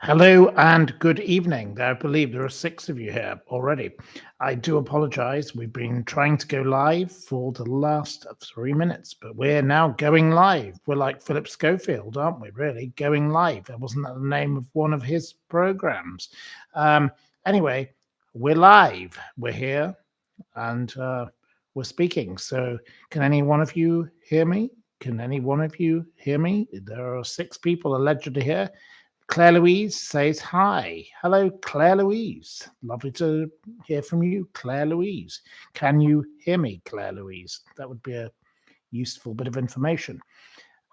Hello and good evening. I believe there are 6 of you here already. I do apologize. We've been trying to go live for the last 3 minutes, but we're now going live. We're like Philip Schofield, aren't we? Really going live. That wasn't that the name of one of his programs. Anyway, we're live. We're here and we're speaking. So, can any one of you hear me? Can any one of you hear me? There are 6 people allegedly here. Claire Louise says hi. Hello, Claire Louise. Lovely to hear from you, Claire Louise. Can you hear me, Claire Louise? That would be a useful bit of information.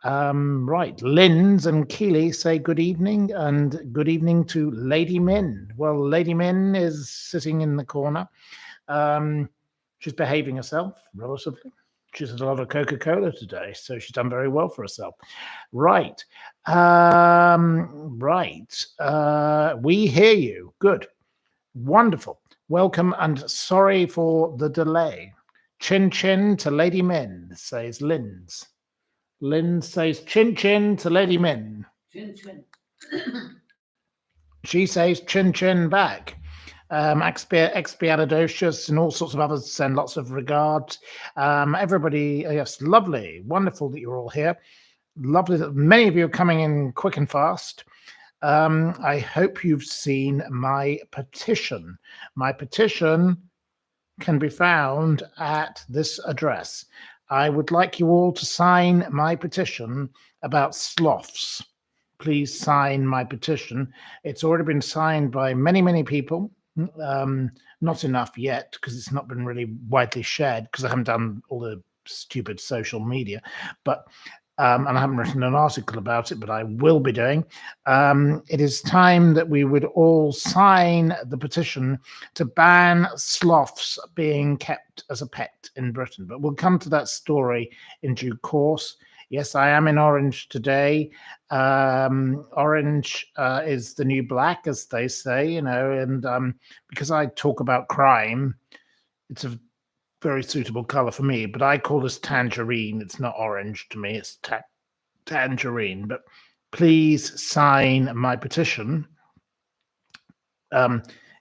Right, Linz and Keeley say good evening, and good evening to Lady Min. Well, Lady Min is sitting in the corner. She's behaving herself relatively. She's had a lot of Coca-Cola today, so she's done very well for herself. Right. We hear you. Good. Wonderful. Welcome and sorry for the delay. Chin chin to Lady Min, says Linz. Linz says chin chin to Lady Min. Chin chin. She says chin chin back. Expialidocious and all sorts of others send lots of regards. Everybody, yes, lovely, wonderful that you're all here. Lovely that many of you are coming in quick and fast. I hope you've seen my petition. My petition can be found at this address. I would like you all to sign my petition about sloths. Please sign my petition. It's already been signed by many, many people. Not enough yet because it's not been really widely shared because I haven't done all the stupid social media, but and I haven't written an article about it, but I will be doing. It is time that we would all sign the petition to ban sloths being kept as a pet in Britain. But we'll come to that story in due course. Yes, I am in orange today. Orange is the new black, as they say, and because I talk about crime, it's a very suitable color for me, but I call this tangerine. It's not orange to me, it's tangerine. But please sign my petition.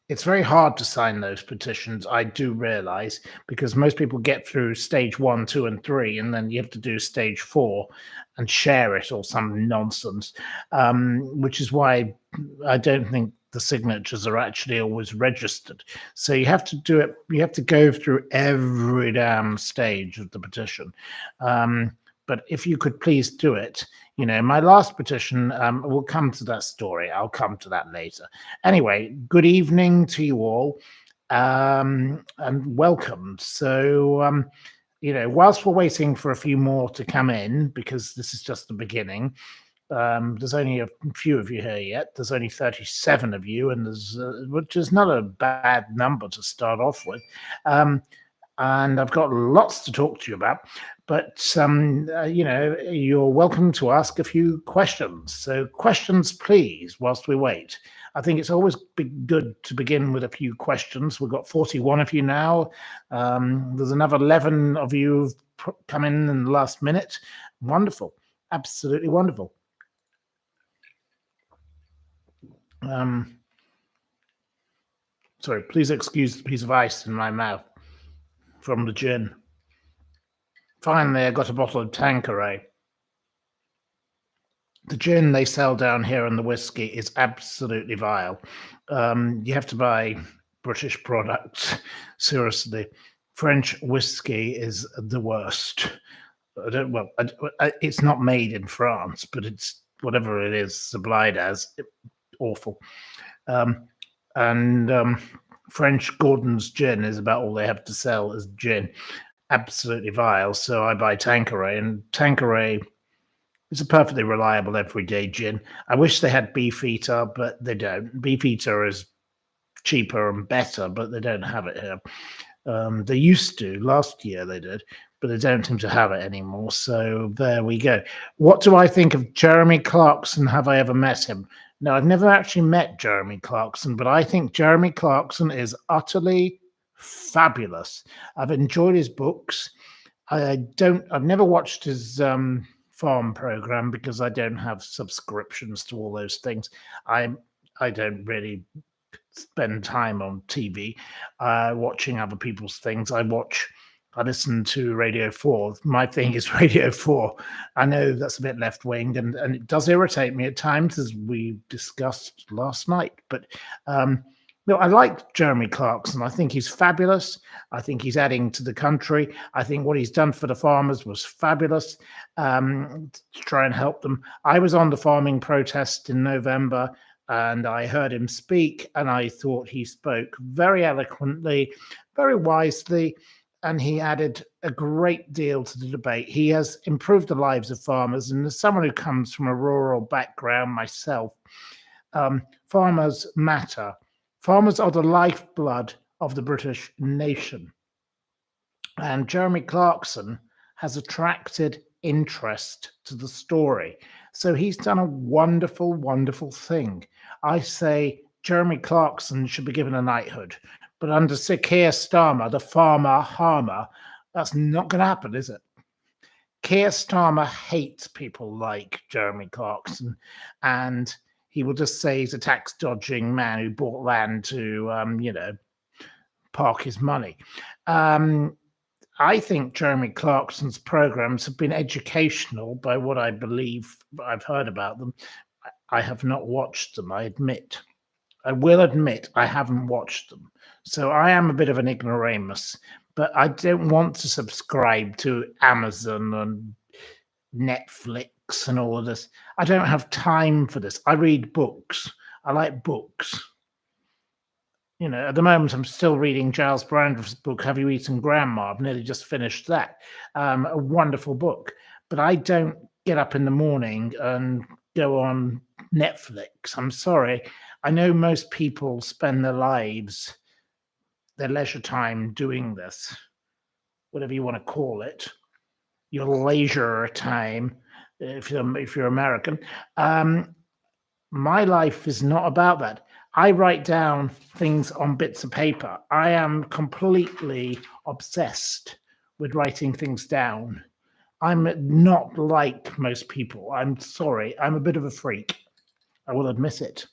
It's very hard to sign those petitions, I do realize, because most people get through stage 1, 2, and 3, and then you have to do stage 4 and share it or some nonsense, which is why I don't think the signatures are actually always registered. So you have to do it, you have to go through every damn stage of the petition. But if you could please do it, my last petition, we'll come to that story. I'll come to that later. Anyway, good evening to you all, and welcome. So, whilst we're waiting for a few more to come in, because this is just the beginning, there's only a few of you here yet. There's only 37 of you, and which is not a bad number to start off with. And I've got lots to talk to you about, but you're welcome to ask a few questions. So questions, please, whilst we wait. I think it's always good to begin with a few questions. We've got 41 of you now. There's another 11 of you who've come in the last minute. Wonderful, absolutely wonderful. Sorry, please excuse the piece of ice in my mouth from the gin. Finally, I got a bottle of Tanqueray. The gin they sell down here and the whiskey is absolutely vile. You have to buy British products. Seriously, French whiskey is the worst. It's not made in France, but it's whatever it is supplied as. Awful. French Gordon's gin is about all they have to sell as gin. Absolutely vile. So I buy Tanqueray, and Tanqueray is a perfectly reliable everyday gin. I wish they had Beefeater, but they don't. Beefeater is cheaper and better, but they don't have it here. They used to. Last year they did, but they don't seem to have it anymore. So there we go. What do I think of Jeremy Clarkson? Have I ever met him? No, I've never actually met Jeremy Clarkson, but I think Jeremy Clarkson is utterly fabulous. I've enjoyed his books. I've never watched his farm program because I don't have subscriptions to all those things. I don't really spend time on TV watching other people's things. I listen to Radio 4. My thing is Radio 4. I know that's a bit left wing, and it does irritate me at times, as we discussed last night. But no, I like Jeremy Clarkson. I think he's fabulous. I think he's adding to the country. I think what he's done for the farmers was fabulous, to try and help them. I was on the farming protest in November, and I heard him speak, and I thought he spoke very eloquently, very wisely, and he added a great deal to the debate. He has improved the lives of farmers, and as someone who comes from a rural background myself, farmers matter. Farmers are the lifeblood of the British nation. And Jeremy Clarkson has attracted interest to the story. So he's done a wonderful, wonderful thing. I say Jeremy Clarkson should be given a knighthood. But under Sir Keir Starmer, the farmer harmer, that's not going to happen, is it? Keir Starmer hates people like Jeremy Clarkson, and he will just say he's a tax dodging man who bought land to, park his money. I think Jeremy Clarkson's programs have been educational by what I believe I've heard about them. I have not watched them, I admit. I will admit I haven't watched them. So I am a bit of an ignoramus, but I don't want to subscribe to Amazon and Netflix and all of this. I don't have time for this. I read books. I like books. At the moment, I'm still reading Giles Brandreth's book, Have You Eaten Grandma? I've nearly just finished that. A wonderful book. But I don't get up in the morning and go on Netflix. I'm sorry. I know most people spend their lives, their leisure time doing this, whatever you want to call it, your leisure time, if you're American. My life is not about that. I write down things on bits of paper. I am completely obsessed with writing things down. I'm not like most people. I'm sorry. I'm a bit of a freak. I will admit it.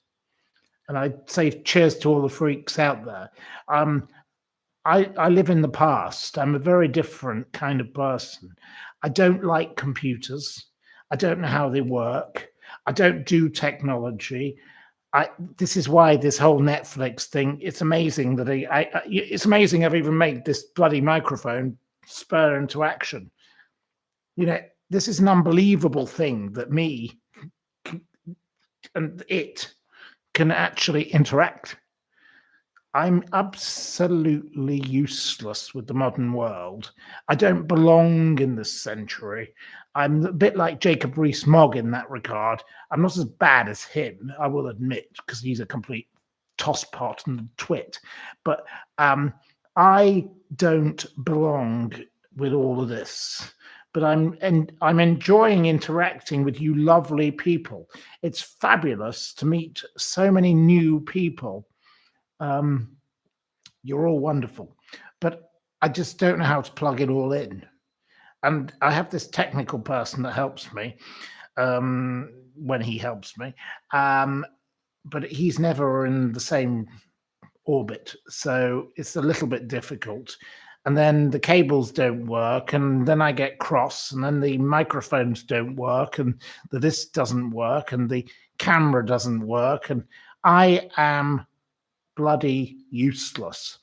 And I say cheers to all the freaks out there. I live in the past. I'm a very different kind of person. I don't like computers. I don't know how they work. I don't do technology. This is why this whole Netflix thing, it's amazing that it's amazing I've even made this bloody microphone spur into action. This is an unbelievable thing that me and it can actually interact. I'm absolutely useless with the modern world. I don't belong in this century. I'm a bit like Jacob Rees-Mogg in that regard. I'm not as bad as him, I will admit, because he's a complete tosspot and twit. But I don't belong with all of this. But I'm enjoying interacting with you lovely people. It's fabulous to meet so many new people. You're all wonderful, but I just don't know how to plug it all in. And I have this technical person that helps me when he helps me, but he's never in the same orbit, so it's a little bit difficult. And then the cables don't work, and then I get cross, and then the microphones don't work, and this doesn't work, and the camera doesn't work, and I am bloody useless.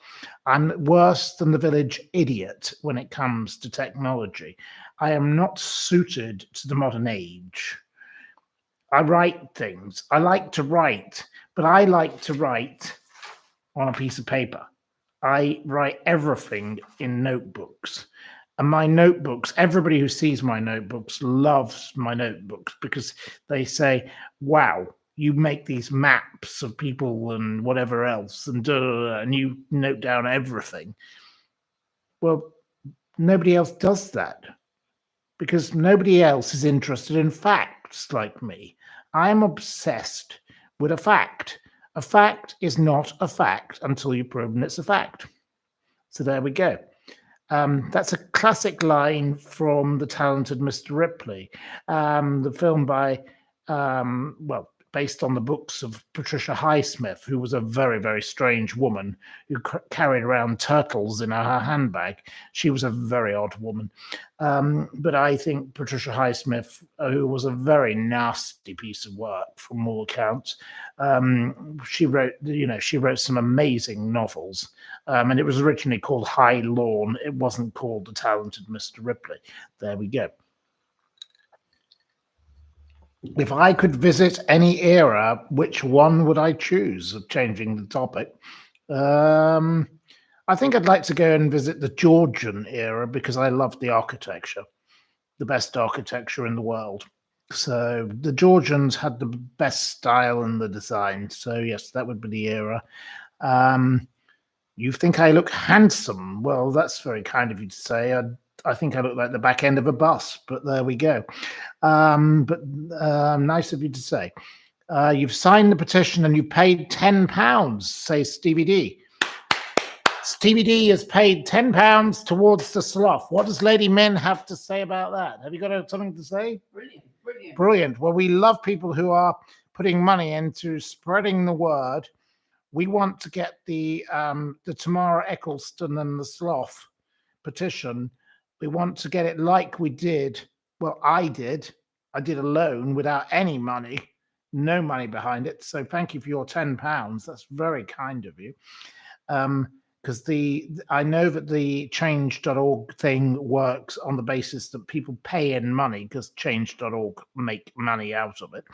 I'm worse than the village idiot when it comes to technology. I am not suited to the modern age. I write things. I like to write, but I like to write on a piece of paper. I write everything in notebooks. And my notebooks, everybody who sees my notebooks loves my notebooks because they say, wow, you make these maps of people and whatever else, and you note down everything. Well, nobody else does that because nobody else is interested in facts like me. I'm obsessed with a fact. A fact is not a fact until you've proven it's a fact. So there we go. That's a classic line from The Talented Mr. Ripley, the film by, based on the books of Patricia Highsmith, who was a very, very strange woman who carried around turtles in her handbag. She was a very odd woman. But I think Patricia Highsmith, who was a very nasty piece of work from all accounts, she wrote some amazing novels. And it was originally called High Lawn. It wasn't called The Talented Mr. Ripley. There we go. If I could visit any era, which one would I choose? Changing the topic. I think I'd like to go and visit the Georgian era because I love the architecture, the best architecture in the world. So the Georgians had the best style in the design. So yes, that would be the era. You think I look handsome? Well, that's very kind of you to say. I think I look like the back end of a bus, but there we go. Nice of you to say. You've signed the petition and you paid £10, says Stevie D. Stevie D has paid £10 towards the sloth. What does Lady Min have to say about that? Have you got something to say? Brilliant. Well, we love people who are putting money into spreading the word. We want to get the Tamara Eccleston and the Sloth petition. We want to get it like we did. Well, I did alone without any money, no money behind it. So thank you for your £10. That's very kind of you. Because I know that the change.org thing works on the basis that people pay in money because change.org make money out of it.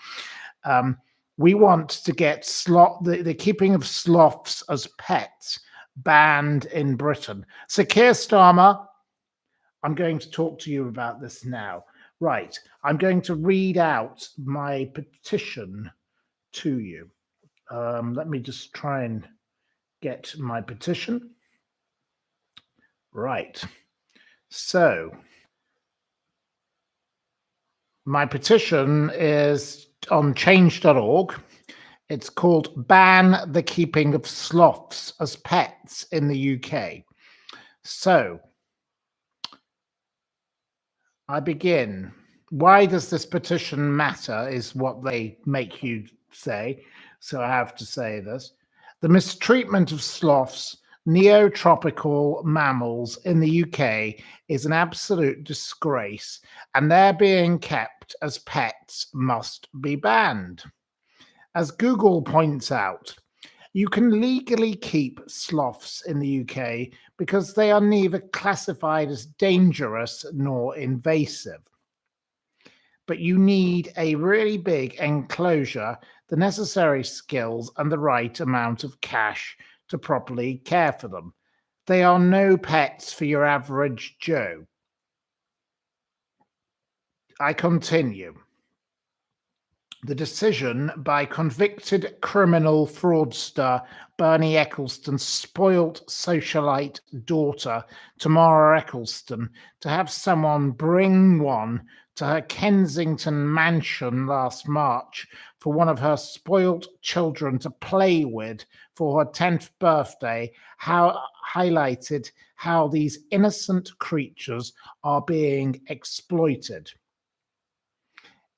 We want to get the keeping of sloths as pets banned in Britain. So Keir Starmer, I'm going to talk to you about this now. Right, I'm going to read out my petition to you. Let me just try and get my petition. Right, so my petition is on change.org. It's called Ban the Keeping of Sloths as Pets in the UK. So I begin. Why does this petition matter is what they make you say. So I have to say this. The mistreatment of sloths, neotropical mammals in the UK, is an absolute disgrace, and their being kept as pets must be banned. As Google points out, you can legally keep sloths in the UK because they are neither classified as dangerous nor invasive. But you need a really big enclosure, the necessary skills, and the right amount of cash to properly care for them. They are no pets for your average Joe. I continue. The decision by convicted criminal fraudster Bernie Eccleston's spoilt socialite daughter, Tamara Eccleston, to have someone bring one to her Kensington mansion last March for one of her spoilt children to play with for her 10th birthday highlighted how these innocent creatures are being exploited.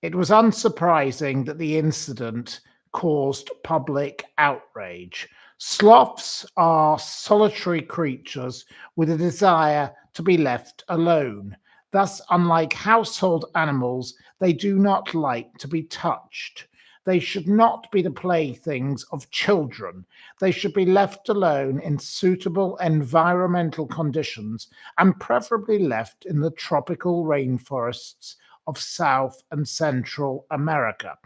It was unsurprising that the incident caused public outrage. Sloths are solitary creatures with a desire to be left alone. Thus, unlike household animals, they do not like to be touched. They should not be the playthings of children. They should be left alone in suitable environmental conditions and preferably left in the tropical rainforests of South and Central America.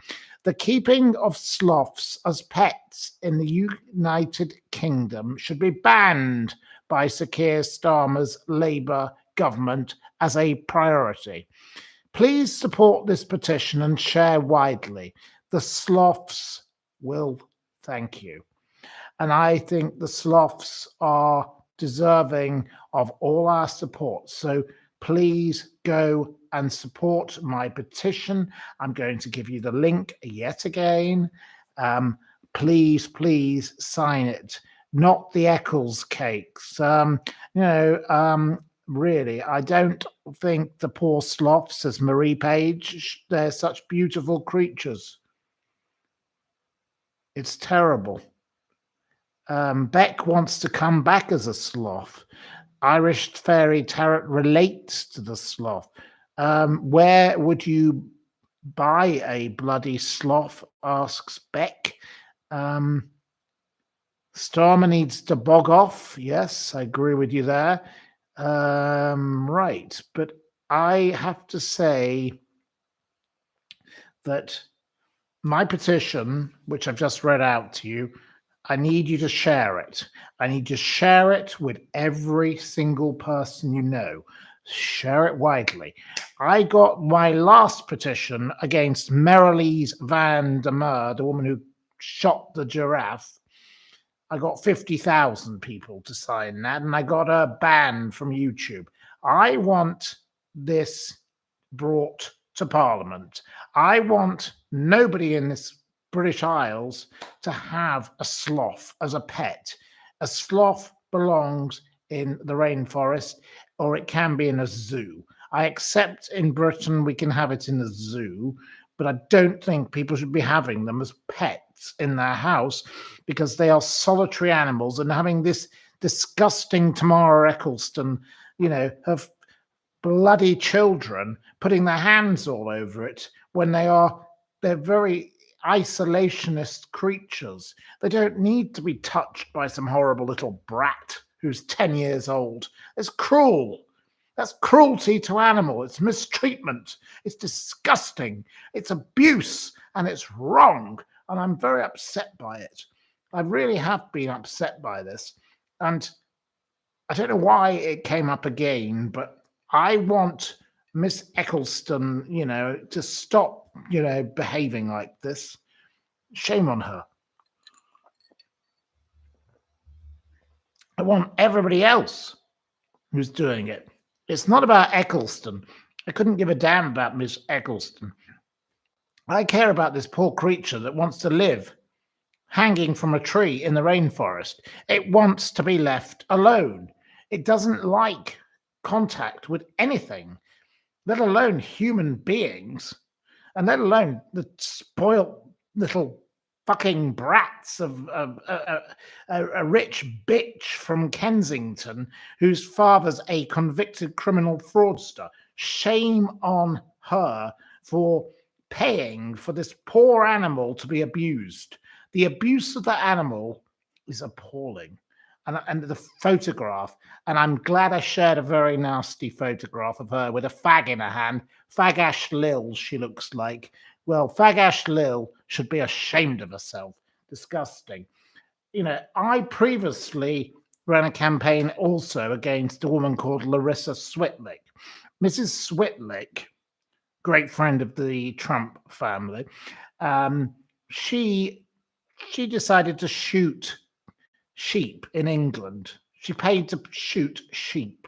The keeping of sloths as pets in the United Kingdom should be banned by Sir Keir Starmer's Labour government as a priority. Please support this petition and share widely. The sloths will thank you. And I think the sloths are deserving of all our support. So please go and support my petition. I'm going to give you the link yet again. Please sign it. Not the Eccles cakes. Really, I don't think the poor sloths, as Marie Page, they're such beautiful creatures. It's terrible. Beck wants to come back as a sloth. Irish fairy tarot relates to the sloth. Where would you buy a bloody sloth? Asks Beck. Stormer needs to bog off. Yes, I agree with you there. Right, but I have to say that my petition, which I've just read out to you, I need you to share it. I need you to share it with every single person you know. Share it widely. I got my last petition against Merilise van der Meer, the woman who shot the giraffe. I got 50,000 people to sign that, and I got a ban from YouTube. I want this brought to Parliament. I want nobody in this British Isles to have a sloth as a pet. A sloth belongs in the rainforest, or it can be in a zoo. I accept in Britain we can have it in a zoo, but I don't think people should be having them as pets in their house because they are solitary animals. And having this disgusting Tamara Eccleston, her bloody children putting their hands all over it when they're very isolationist creatures. They don't need to be touched by some horrible little brat who's 10 years old. It's cruel. That's cruelty to animal. It's mistreatment. It's disgusting. It's abuse, and it's wrong. And I'm very upset by it. I really have been upset by this. And I don't know why it came up again, but I want Miss Eccleston, to stop, behaving like this. Shame on her. I want everybody else who's doing it. It's not about Eccleston. I couldn't give a damn about Miss Eccleston. I care about this poor creature that wants to live hanging from a tree in the rainforest. It wants to be left alone. It doesn't like contact with anything, let alone human beings, and let alone the spoiled little fucking brats of a rich bitch from Kensington whose father's a convicted criminal fraudster. Shame on her for paying for this poor animal to be abused. The abuse of the animal is appalling. And the photograph, and I'm glad I shared a very nasty photograph of her with a fag in her hand. Fagash Lil, she looks like. Well, Fagash Lil should be ashamed of herself. Disgusting. I previously ran a campaign also against a woman called Larissa Switlick. Mrs. Switlick, great friend of the Trump family, she decided to shoot sheep in England. She paid to shoot sheep.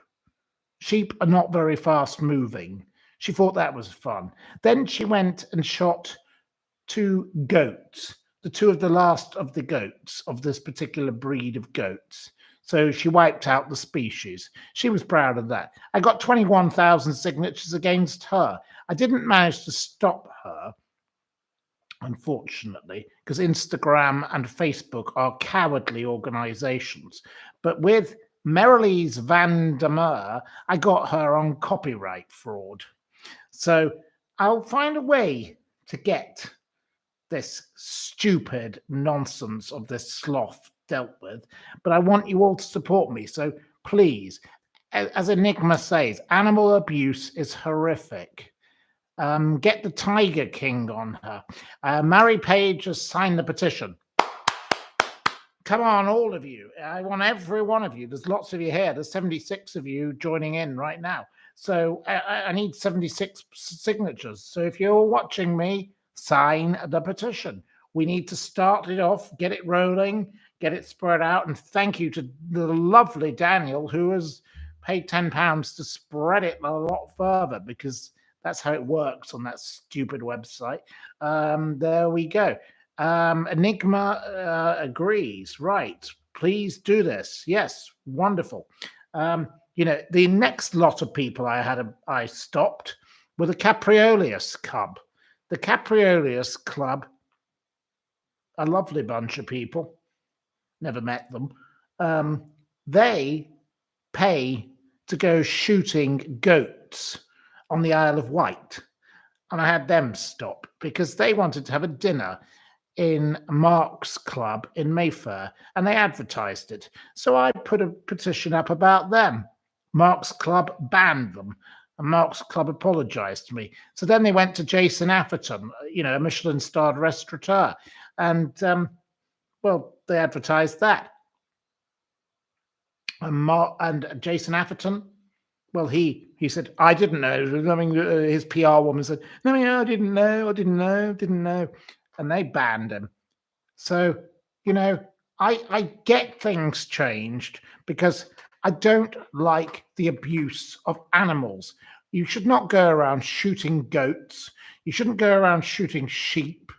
Sheep are not very fast moving. She thought that was fun. Then she went and shot 2 goats, the last of the goats of this particular breed of goats. So she wiped out the species. She was proud of that. I got 21,000 signatures against her. I didn't manage to stop her, unfortunately, because Instagram and Facebook are cowardly organizations. But with Merilise van der Meer, I got her on copyright fraud. So I'll find a way to get this stupid nonsense of this sloth dealt with, but I want you all to support me. So please, as Enigma says, animal abuse is horrific. Get the Tiger King on her. Mary Page has signed the petition. Come on, all of you. I want every one of you. There's lots of you here. There's 76 of you joining in right now. So I need 76 signatures. So if you're watching me, sign the petition. We need to start it off, get it rolling, get it spread out. And thank you to the lovely Daniel, who has paid £10 to spread it a lot further, because that's how it works on that stupid website. There we go. Enigma agrees. Right. Please do this. Yes. Wonderful. The next lot of people I stopped were the Capreolius Club. The Capreolius Club a lovely bunch of people, never met them. They pay to go shooting goats on the Isle of Wight. And I had them stop because they wanted to have a dinner in Mark's club in Mayfair and they advertised it. So I put a petition up about them. Mark's club banned them and Mark's club apologized to me. So then they went to Jason Atherton, a Michelin starred restaurateur. And, well, they advertised that. And Jason Atherton, well, he said, I didn't know. I mean, his PR woman said, no, I didn't know. And they banned him. So, I get things changed because I don't like the abuse of animals. You should not go around shooting goats. You shouldn't go around shooting sheep.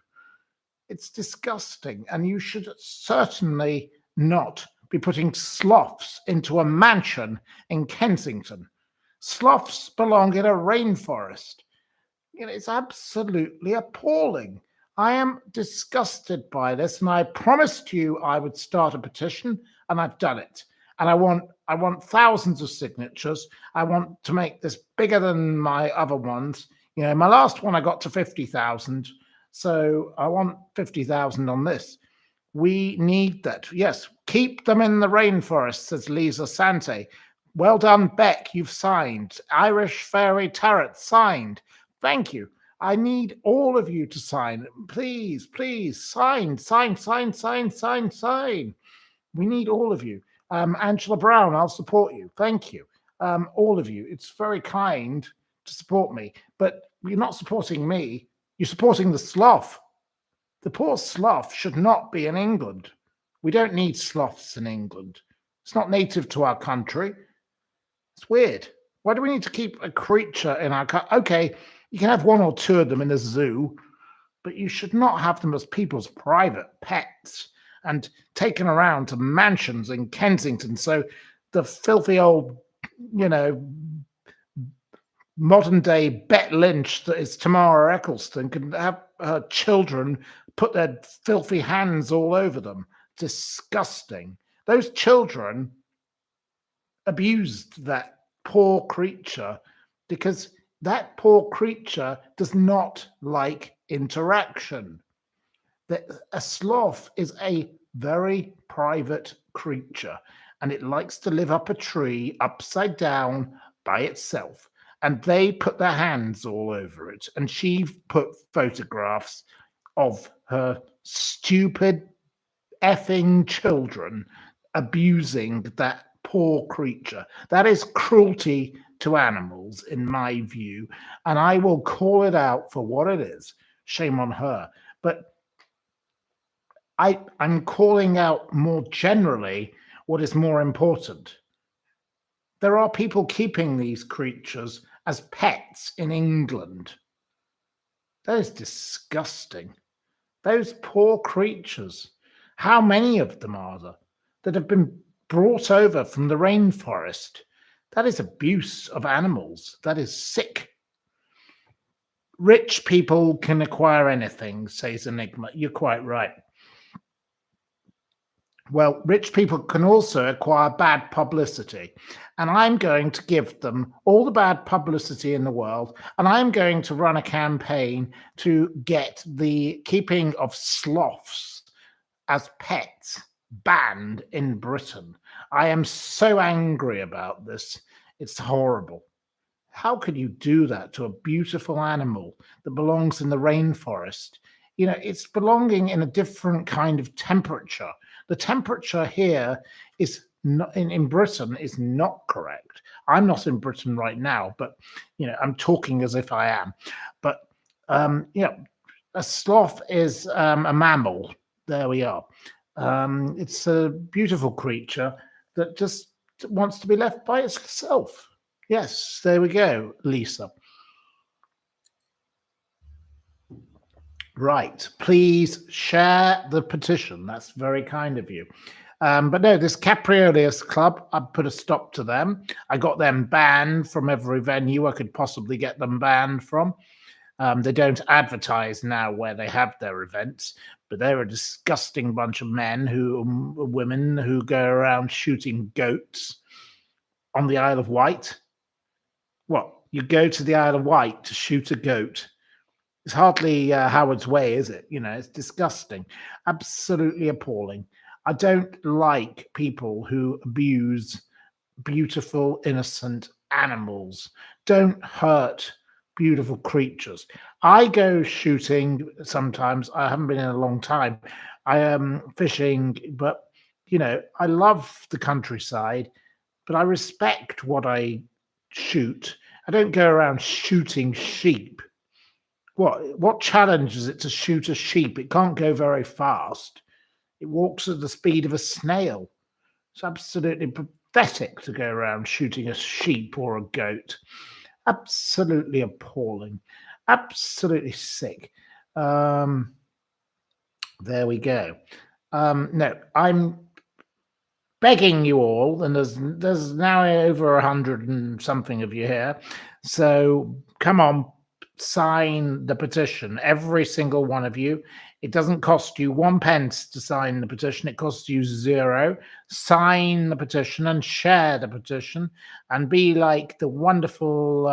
It's disgusting. And you should certainly not be putting sloths into a mansion in Kensington. Sloths belong in a rainforest. It's absolutely appalling. I am disgusted by this, and I promised you I would start a petition, and I've done it. And I want thousands of signatures. I want to make this bigger than my other ones. My last one I got to 50,000, so I want 50,000 on this. We need that. Yes, keep them in the rainforest, says Lisa Sante. Well done, Beck. You've signed. Irish Fairy Tarot signed. Thank you. I need all of you to sign. Please, sign. We need all of you. Angela Brown, I'll support you. Thank you. All of you. It's very kind to support me, but you're not supporting me. You're supporting the sloth. The poor sloth should not be in England. We don't need sloths in England. It's not native to our country. It's weird. Why do we need to keep a creature in our country? Okay, you can have one or two of them in a zoo, but you should not have them as people's private pets and taken around to mansions in Kensington. So the filthy old, modern day Bet Lynch that is Tamara Eccleston can have her children put their filthy hands all over them. Disgusting. Those children abused that poor creature because that poor creature does not like interaction. A sloth is a very private creature and it likes to live up a tree upside down by itself. And they put their hands all over it. And she put photographs of her stupid effing children abusing that poor creature. That is cruelty to animals, in my view. And I will call it out for what it is. Shame on her. But I'm calling out more generally what is more important. There are people keeping these creatures as pets in England. That is disgusting. Those poor creatures. How many of them are there that have been brought over from the rainforest? That is abuse of animals. That is sick. Rich people can acquire anything, says Enigma. You're quite right. Well, rich people can also acquire bad publicity. And I'm going to give them all the bad publicity in the world. And I'm going to run a campaign to get the keeping of sloths as pets banned in Britain. I am so angry about this. It's horrible. How could you do that to a beautiful animal that belongs in the rainforest? It's belonging in a different kind of temperature. The temperature here is not, in Britain is not correct. I'm not in Britain right now, but I'm talking as if I am. But a sloth is a mammal. There we are. It's a beautiful creature that just wants to be left by itself. Yes, there we go, Lisa. Right. Please share the petition. That's very kind of you. But no, this Capriolius Club, I put a stop to them. I got them banned from every venue I could possibly get them banned from. They don't advertise now where they have their events, but they're a disgusting bunch of women who go around shooting goats on the Isle of Wight. What? You go to the Isle of Wight to shoot a goat? It's hardly Howard's way, is it? It's disgusting, absolutely appalling. I don't like people who abuse beautiful, innocent animals. Don't hurt beautiful creatures. I go shooting sometimes. I haven't been in a long time. I am fishing, but I love the countryside, but I respect what I shoot. I don't go around shooting sheep. What challenge is it to shoot a sheep? It can't go very fast. It walks at the speed of a snail. It's absolutely pathetic to go around shooting a sheep or a goat. Absolutely appalling. Absolutely sick. There we go. No, I'm begging you all, and there's now over 100 and something of you here. So come on, sign the petition, every single one of you. It doesn't cost you 1 pence to sign the petition. It costs you 0. Sign the petition and share the petition, and be like the wonderful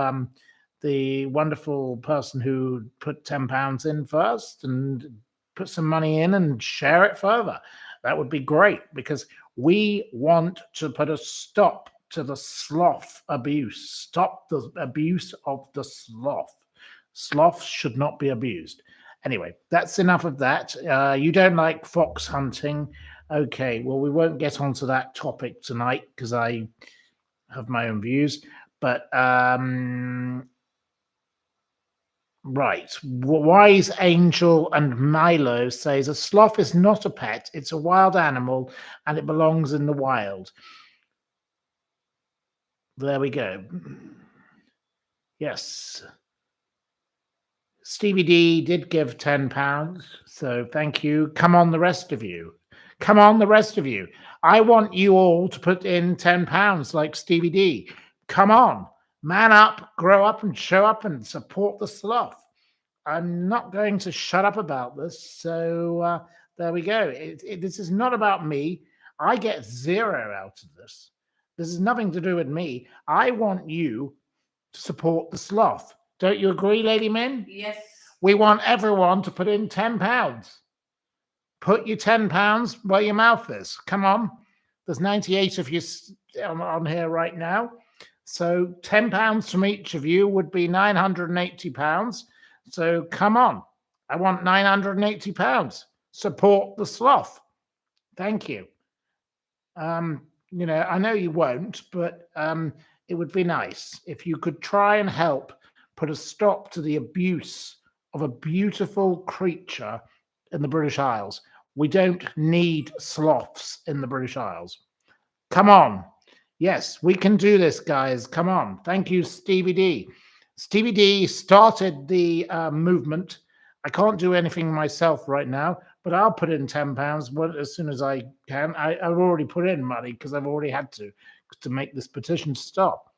person who put £10 in first and put some money in and share it further. That would be great, because we want to put a stop to the sloth abuse. Stop the abuse of the sloth. Sloths should not be abused. Anyway, that's enough of that. You don't like fox hunting. Okay, well, we won't get onto that topic tonight because I have my own views. But, right. Wise Angel and Milo says, a sloth is not a pet. It's a wild animal and it belongs in the wild. There we go. Yes. Stevie D did give £10, so thank you. Come on, the rest of you. Come on, the rest of you. I want you all to put in £10 like Stevie D. Come on, man up, grow up and show up and support the sloth. I'm not going to shut up about this, so there we go. This is not about me. I get 0 out of this. This has nothing to do with me. I want you to support the sloth. Don't you agree, Lady Min? Yes. We want everyone to put in £10. Put your £10 where your mouth is. Come on. There's 98 of you on here right now. So £10 from each of you would be £980. So come on. I want £980. Support the sloth. Thank you. I know you won't, but it would be nice if you could try and help put a stop to the abuse of a beautiful creature in the British Isles. We don't need sloths in the British Isles. Come on. Yes, we can do this, guys. Come on. Thank you, Stevie D. Stevie D started the movement. I can't do anything myself right now, but I'll put in £10 as soon as I can. I've already put in money because I've already had to make this petition stop.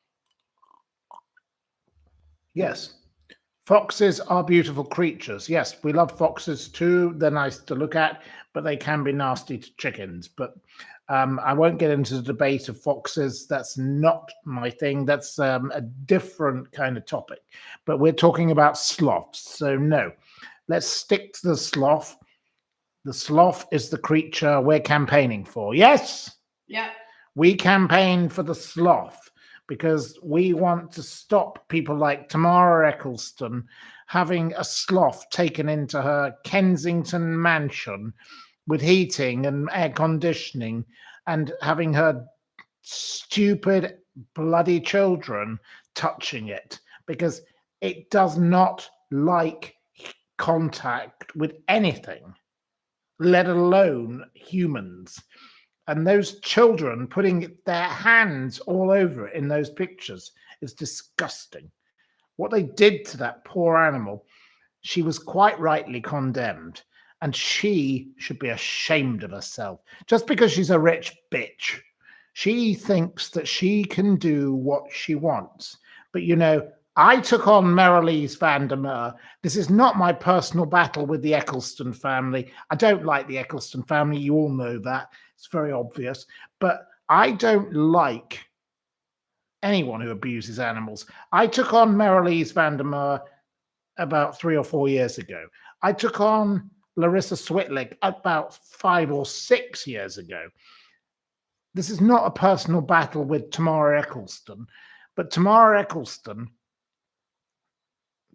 Yes. Foxes are beautiful creatures. Yes, we love foxes too. They're nice to look at, but they can be nasty to chickens. But I won't get into the debate of foxes. That's not my thing. That's a different kind of topic. But we're talking about sloths. So no, let's stick to the sloth. The sloth is the creature we're campaigning for. Yes? Yeah. We campaign for the sloth, because we want to stop people like Tamara Eccleston having a sloth taken into her Kensington mansion with heating and air conditioning, and having her stupid, bloody children touching it, because it does not like contact with anything, let alone humans. And those children putting their hands all over it in those pictures is disgusting. What they did to that poor animal, she was quite rightly condemned. And she should be ashamed of herself. Just because she's a rich bitch, she thinks that she can do what she wants. But I took on Merrilies Vandermeer. This is not my personal battle with the Eccleston family. I don't like the Eccleston family. You all know that. It's very obvious. But I don't like anyone who abuses animals. I took on Merrilies Vandermeer about 3 or 4 years ago. I took on Larissa Switlick about 5 or 6 years ago. This is not a personal battle with Tamara Eccleston, but Tamara Eccleston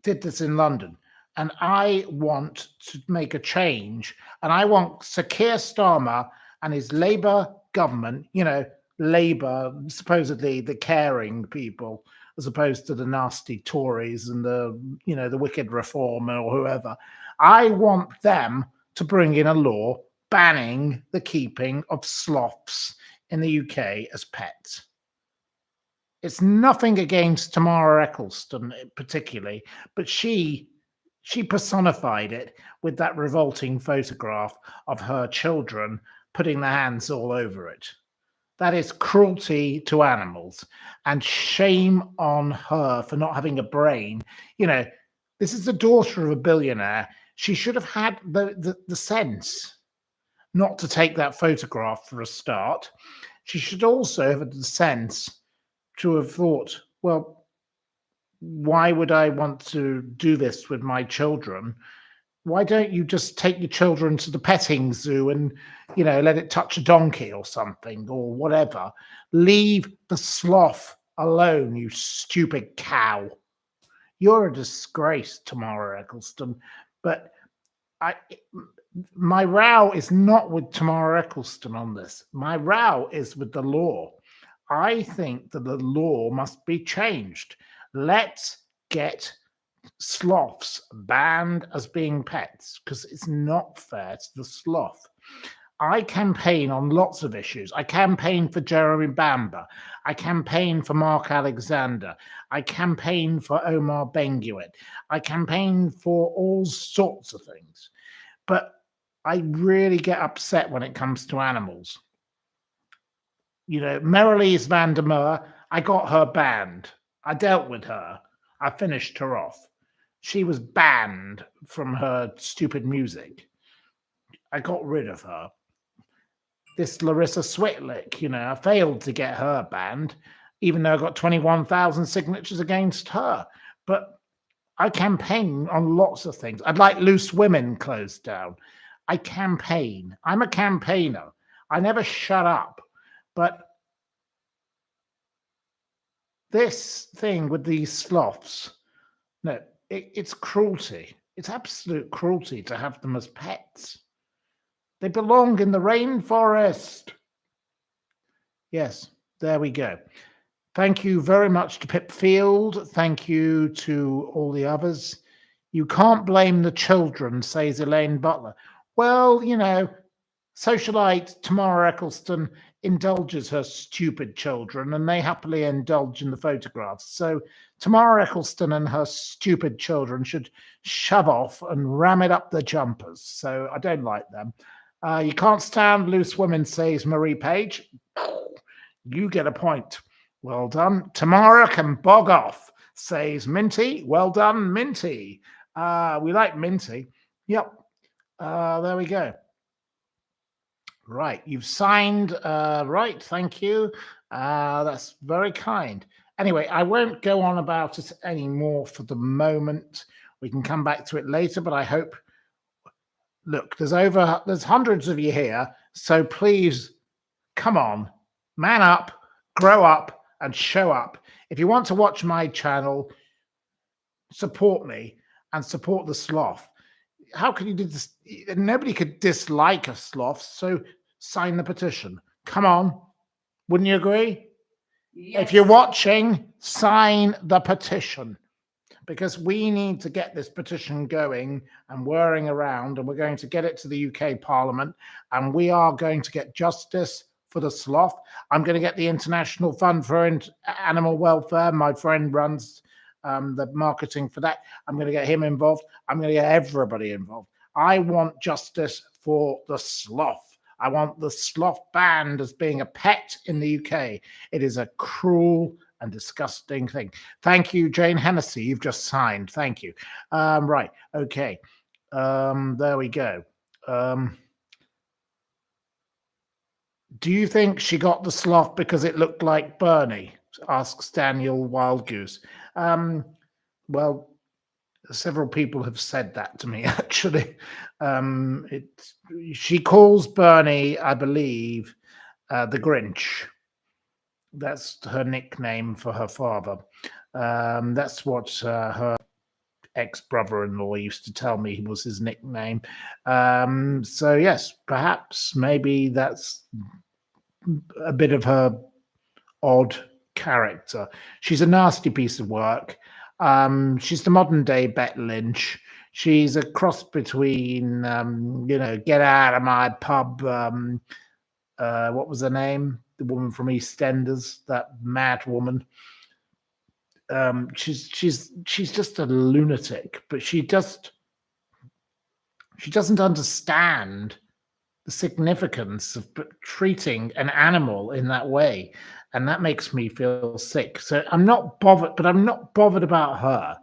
did this in London. And I want to make a change. And I want Sir Keir Starmer and his Labour government, Labour, supposedly the caring people, as opposed to the nasty Tories and the wicked reform or whoever. I want them to bring in a law banning the keeping of sloths in the UK as pets. It's nothing against Tamara Eccleston particularly, but she personified it with that revolting photograph of her children putting their hands all over it. That is cruelty to animals, and shame on her for not having a brain. This is the daughter of a billionaire. She should have had the sense not to take that photograph for a start. She should also have had the sense to have thought, well, why would I want to do this with my children? Why don't you just take your children to the petting zoo and, let it touch a donkey or something or whatever? Leave the sloth alone, you stupid cow. You're a disgrace, Tamara Eccleston. But my row is not with Tamara Eccleston on this. My row is with the law. I think that the law must be changed. Let's get sloths banned as being pets, because it's not fair to the sloth. I campaign on lots of issues. I campaign for Jeremy Bamber. I campaign for Mark Alexander. I campaign for Omar Benguit. I campaign for all sorts of things. But I really get upset when it comes to animals. Merrilies Vandermeer, I got her banned. I dealt with her. I finished her off. She was banned from her stupid music. I got rid of her. This Larissa Switlick, I failed to get her banned, even though I got 21,000 signatures against her. But I campaign on lots of things. I'd like loose women closed down. I campaign. I'm a campaigner. I never shut up. But this thing with these sloths, no, it's cruelty. It's absolute cruelty to have them as pets. They belong in the rainforest. Yes, there we go. Thank you very much to Pip Field. Thank you to all the others. You can't blame the children, says Elaine Butler. Well, socialite Tamara Eccleston indulges her stupid children, and they happily indulge in the photographs. So Tamara Eccleston and her stupid children should shove off and ram it up their jumpers. So I don't like them. You can't stand loose women, says Marie Page. You get a point. Well done. Tamara can bog off, says Minty. Well done, Minty. We like Minty. Yep. There we go. Right. You've signed. Right. Thank you. That's very kind. Anyway, I won't go on about it anymore for the moment. We can come back to it later, but I hope. Look, there's hundreds of you here, so please come on, man up, grow up, and show up. If you want to watch my channel, support me and support the sloth. How can you do this? Nobody could dislike a sloth, so sign the petition. Come on, wouldn't you agree? Yes. If you're watching, sign the petition. Because we need to get this petition going and whirring around, and we're going to get it to the UK Parliament, and we are going to get justice for the sloth. I'm going to get the International Fund for Animal Welfare. My friend runs the marketing for that. I'm going to get him involved. I'm going to get everybody involved. I want justice for the sloth. I want the sloth banned as being a pet in the UK. It is a cruel and disgusting thing. Thank you, Jane Hennessy. You've just signed. Thank you. Right. Okay. There we go. Do you think she got the sloth because it looked like Bernie? Asks Daniel Wildgoose. Well, several people have said that to me, actually. She calls Bernie, I believe, the Grinch. That's her nickname for her father. That's what her ex-brother-in-law used to tell me was his nickname. So yes, perhaps maybe that's a bit of her odd character. She's a nasty piece of work. She's the modern day Bette Lynch. She's a cross between, get out of my pub. What was her name? The woman from EastEnders, that mad woman. She's just a lunatic, but she doesn't understand the significance of treating an animal in that way, and that makes me feel sick. So I'm not bothered, but I'm not bothered about her.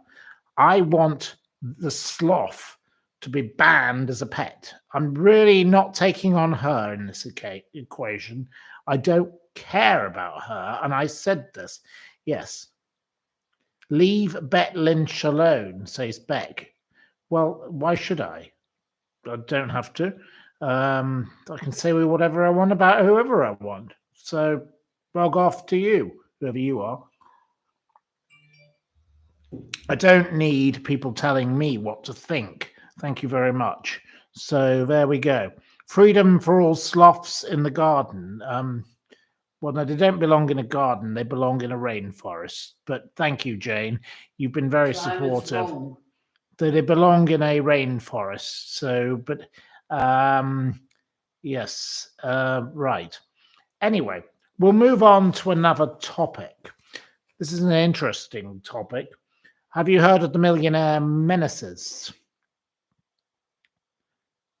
I want the sloth to be banned as a pet. I'm really not taking on her in this equation. I don't care about her, and I said this. Yes. Leave Bette Lynch alone, says Beck. Well, why should I? I don't have to. I can say whatever I want about whoever I want. So, bog off to you, whoever you are. I don't need people telling me what to think. Thank you very much. So there we go. Freedom for all sloths in the garden. Well, no, they don't belong in a garden. They belong in a rainforest. But thank you, Jane. You've been very supportive. They belong in a rainforest. So, but yes, right. Anyway, we'll move on to another topic. This is an interesting topic. Have you heard of the millionaire menaces?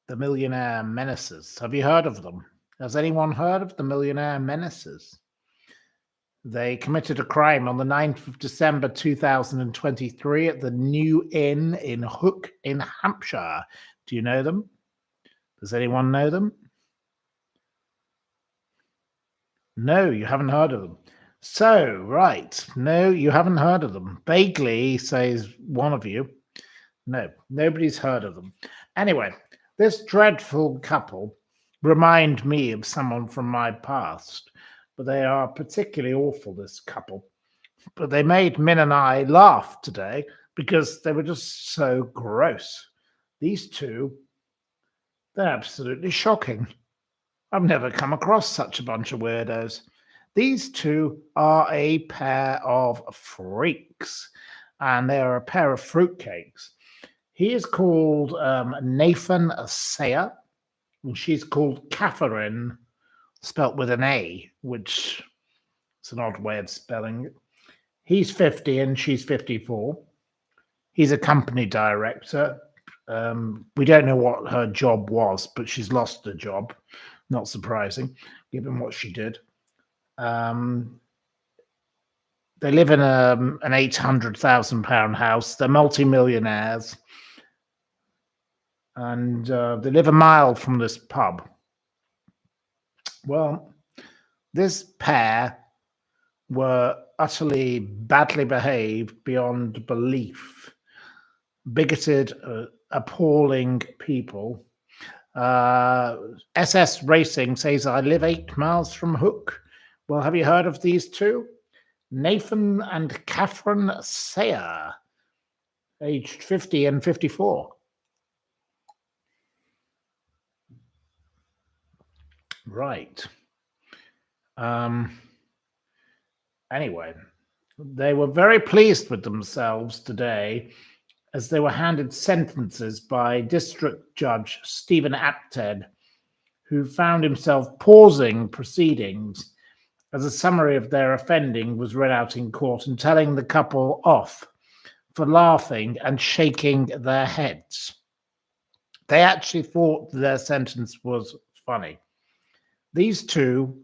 The millionaire menaces. Have you heard of them? Has anyone heard of the millionaire menaces? They committed a crime on the 9th of December 2023 at the New Inn in Hook in Hampshire. Do you know them? Does anyone know them? No, you haven't heard of them. So, right. No, you haven't heard of them. Vaguely, says one of you. No, nobody's heard of them. Anyway, this dreadful couple remind me of someone from my past, but they are particularly awful, this couple. But they made Min and I laugh today because they were just so gross. These two, they're absolutely shocking. I've never come across such a bunch of weirdos. These two are a pair of freaks, and they are a pair of fruitcakes. He is called Nathan Sayer, and she's called Catherine, spelt with an A, which is an odd way of spelling it. He's 50 and she's 54. He's a company director. We don't know what her job was, but she's lost her job. Not surprising, given what she did. They live in an £800,000 house. They're multi-millionaires. And they live a mile from this pub. Well, this pair were utterly badly behaved beyond belief. Bigoted, appalling people. SS Racing says, I live 8 miles from Hook. Well, have you heard of these two? Nathan and Catherine Sayer, aged 50 and 54. Right. Anyway, they were very pleased with themselves today as they were handed sentences by District Judge Stephen Apted, who found himself pausing proceedings as a summary of their offending was read out in court and telling the couple off for laughing and shaking their heads. They actually thought their sentence was funny. These two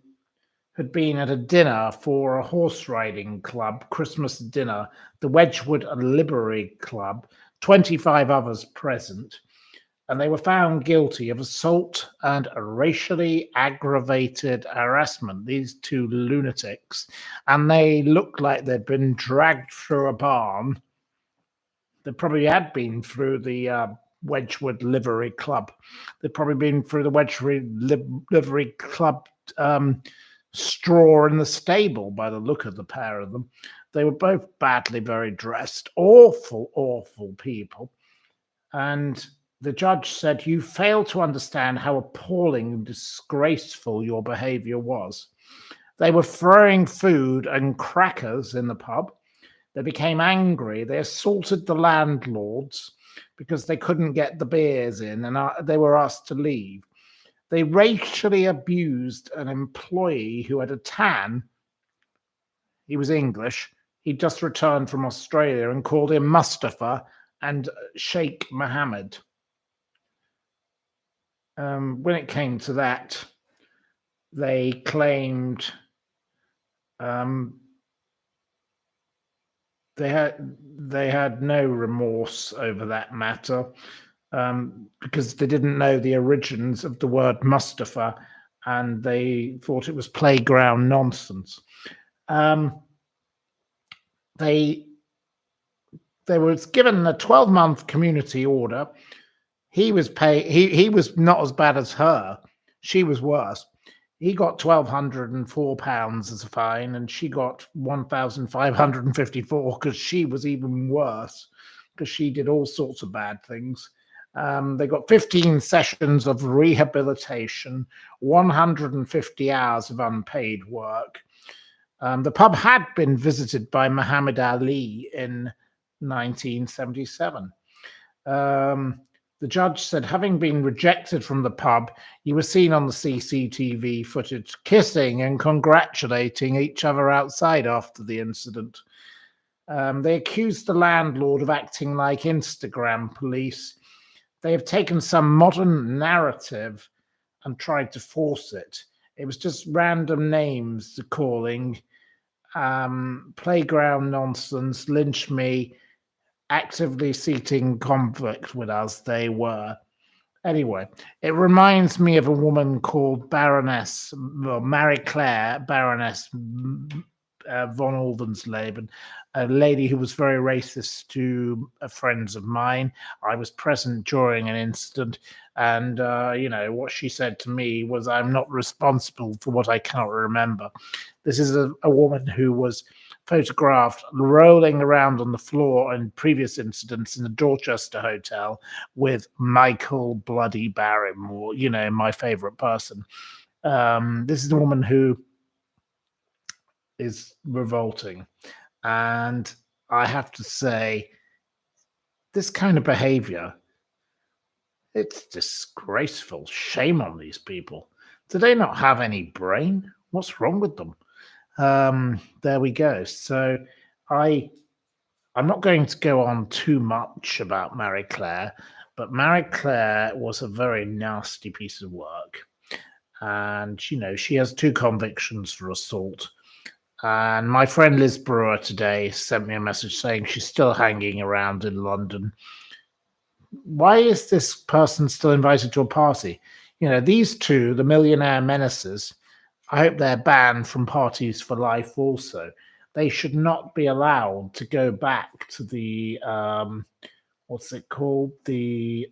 had been at a dinner for a horse riding club, Christmas dinner, the Wedgwood Livery Club, 25 others present, and they were found guilty of assault and racially aggravated harassment, these two lunatics, and they looked like they'd been dragged through a barn. They probably had been through the Wedgwood Livery Club. They'd probably been through the Wedgwood Livery Club straw in the stable by the look of the pair of them. They were both badly very dressed, awful people. And the judge said, "You fail to understand how appalling and disgraceful your behavior was." They were throwing food and crackers in the pub. They became angry. They assaulted the landlords because they couldn't get the beers in, and they were asked to leave. They racially abused an employee who had a tan. He was English. He'd just returned from Australia, and called him Mustafa and Sheikh Mohammed. When it came to that, they claimed they had no remorse over that matter, because they didn't know the origins of the word Mustafa, and they thought it was playground nonsense. They was given a 12-month community order. He was he was not as bad as her. She was worse. He got £1,204 as a fine, and she got 1,554 because she was even worse, because she did all sorts of bad things. They got 15 sessions of rehabilitation, 150 hours of unpaid work. The pub had been visited by Muhammad Ali in 1977. The judge said, having been rejected from the pub, you were seen on the CCTV footage kissing and congratulating each other outside after the incident. They accused the landlord of acting like Instagram police. They have taken some modern narrative and tried to force it. It was just random names calling, playground nonsense, lynch me, actively seeking conflict with us. They were. Anyway, it reminds me of a woman called Marie Claire Baroness von Oldensleben, a lady who was very racist to friends of mine. I was present during an incident, and what she said to me was, "I'm not responsible for what I cannot remember." This is a woman who was photographed rolling around on the floor in previous incidents in the Dorchester Hotel with Michael Bloody Barrymore, my favorite person. This is a woman who is revolting. And I have to say, this kind of behavior, it's disgraceful. Shame on these people. Do they not have any brain? What's wrong with them? There we go. So I'm not going to go on too much about Marie Claire, but Marie Claire was a very nasty piece of work. And, she has 2 convictions for assault. And my friend Liz Brewer today sent me a message saying she's still hanging around in London. Why is this person still invited to a party? These two, the millionaire menaces, I hope they're banned from parties for life also. They should not be allowed to go back to the, what's it called? The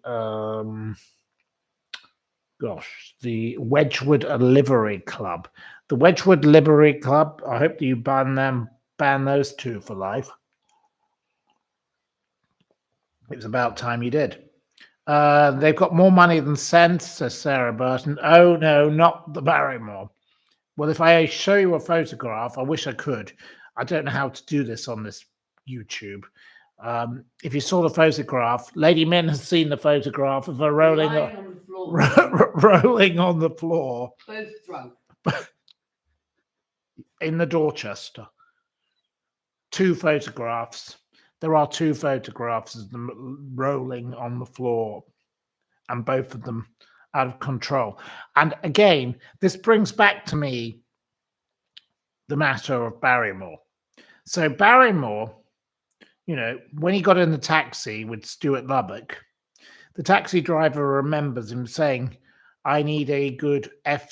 Wedgwood Livery Club. The Wedgwood Livery Club, I hope that you ban those 2 for life. It was about time you did. They've got more money than sense, says Sarah Burton. Oh, no, not the Barrymore. Well, if I show you a photograph, I wish I could. I don't know how to do this on this YouTube. If you saw the photograph, Lady Min has seen the photograph of her rolling on the floor. Both drunk. In the Dorchester. 2 photographs. There are 2 photographs of them rolling on the floor, and both of them out of control. And again, this brings back to me the matter of Barrymore. So Barrymore, when he got in the taxi with Stuart Lubbock, the taxi driver remembers him saying, "I need a good Fuck."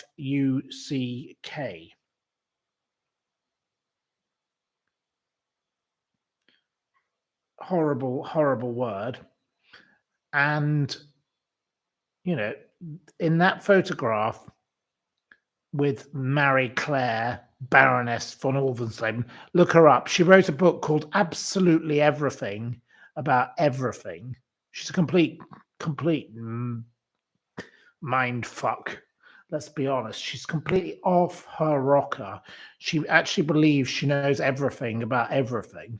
Horrible, horrible word. And, in that photograph with Marie Claire, Baroness von Orvensleben, look her up. She wrote a book called Absolutely Everything about everything. She's a complete mind fuck. Let's be honest. She's completely off her rocker. She actually believes she knows everything about everything.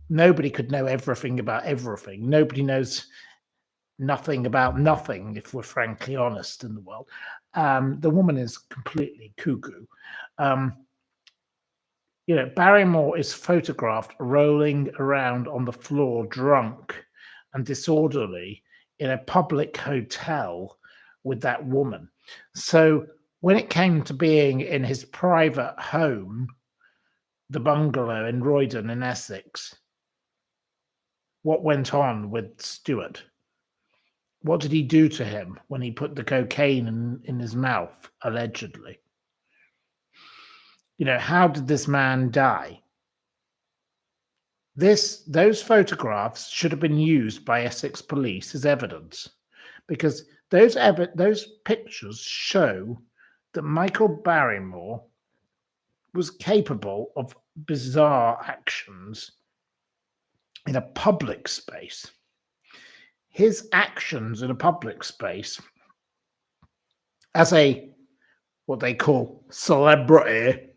Nobody could know everything about everything. Nobody knows nothing about nothing, if we're frankly honest, in the world. The woman is completely cuckoo. Barrymore is photographed rolling around on the floor drunk and disorderly in a public hotel with that woman. So when it came to being in his private home, the bungalow in Roydon in Essex, what went on with Stuart? What did he do to him when he put the cocaine in his mouth, allegedly? How did this man die? Those photographs should have been used by Essex police as evidence, because those pictures show that Michael Barrymore was capable of bizarre actions in a public space. His actions in a public space as what they call celebrity,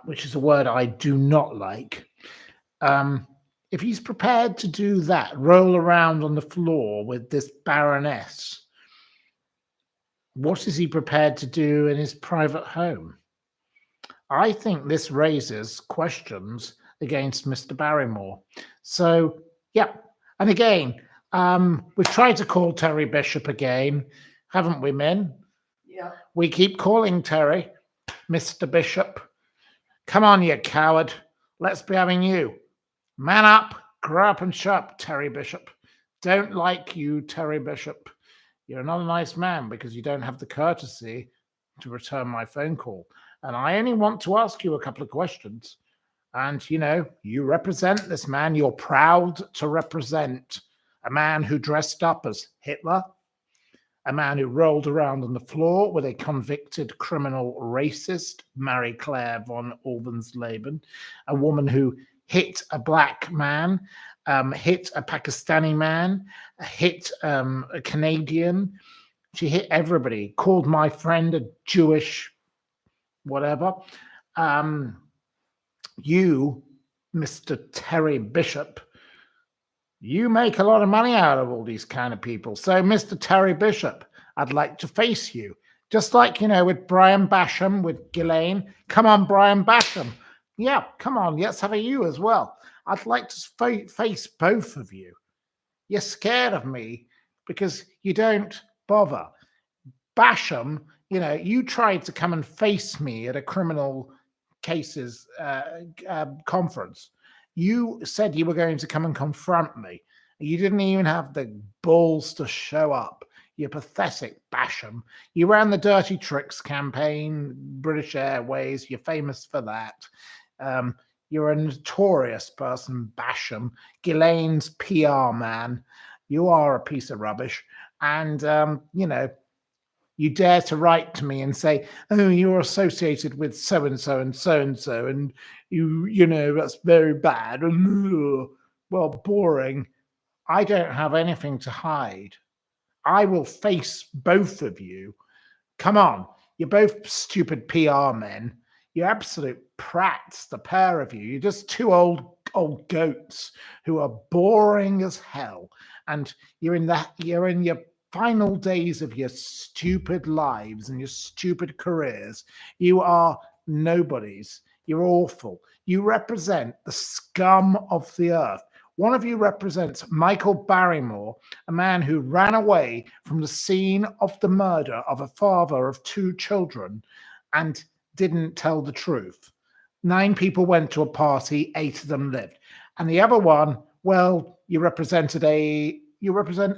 which is a word I do not like. If he's prepared to do that, roll around on the floor with this baroness, what is he prepared to do in his private home? I think this raises questions against Mr. Barrymore. So, yeah. And again, we've tried to call Terry Bishop again, haven't we, Min? Yeah. We keep calling Terry, Mr. Bishop. Come on, you coward. Let's be having you. Man up, grow up and shut up, Terry Bishop. Don't like you, Terry Bishop. You're not a nice man because you don't have the courtesy to return my phone call. And I only want to ask you a couple of questions. And, you represent this man. You're proud to represent a man who dressed up as Hitler, a man who rolled around on the floor with a convicted criminal racist, Marie Claire von Orvensleben, a woman who hit a black man, hit a Pakistani man, hit a Canadian. She hit everybody, called my friend a Jewish whatever. You, Mr. Terry Bishop, you make a lot of money out of all these kind of people. So, Mr. Terry Bishop, I'd like to face you. Just like, with Brian Basham, with Ghislaine. Come on, Brian Basham. Yeah, come on, let's have a you as well. I'd like to face both of you. You're scared of me because you don't bother. Basham, you tried to come and face me at a criminal cases conference. You said you were going to come and confront me. You didn't even have the balls to show up. You're pathetic, Basham. You ran the Dirty Tricks campaign, British Airways. You're famous for that. You're a notorious person, Basham. Ghislaine's PR man. You are a piece of rubbish. And, you dare to write to me and say, "Oh, you're associated with so-and-so and so-and-so, and that's very bad." Well, boring. I don't have anything to hide. I will face both of you. Come on. You're both stupid PR men. You're absolute prats, the pair of you. You're just two old goats who are boring as hell. And you're in your final days of your stupid lives and your stupid careers. You are nobodies. You're awful. You represent the scum of the earth. One of you represents Michael Barrymore, a man who ran away from the scene of the murder of a father of two children and didn't tell the truth. 9 people went to a party, 8 of them lived. And the other one, well, you represent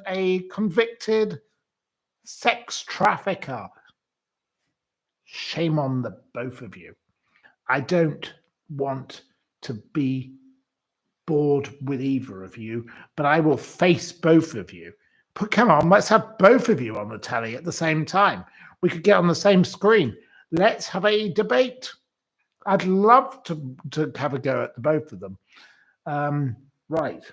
a convicted sex trafficker. Shame on the both of you. I don't want to be bored with either of you, but I will face both of you. But come on, let's have both of you on the telly at the same time. We could get on the same screen. Let's have a debate. I'd love to have a go at the both of them. Right.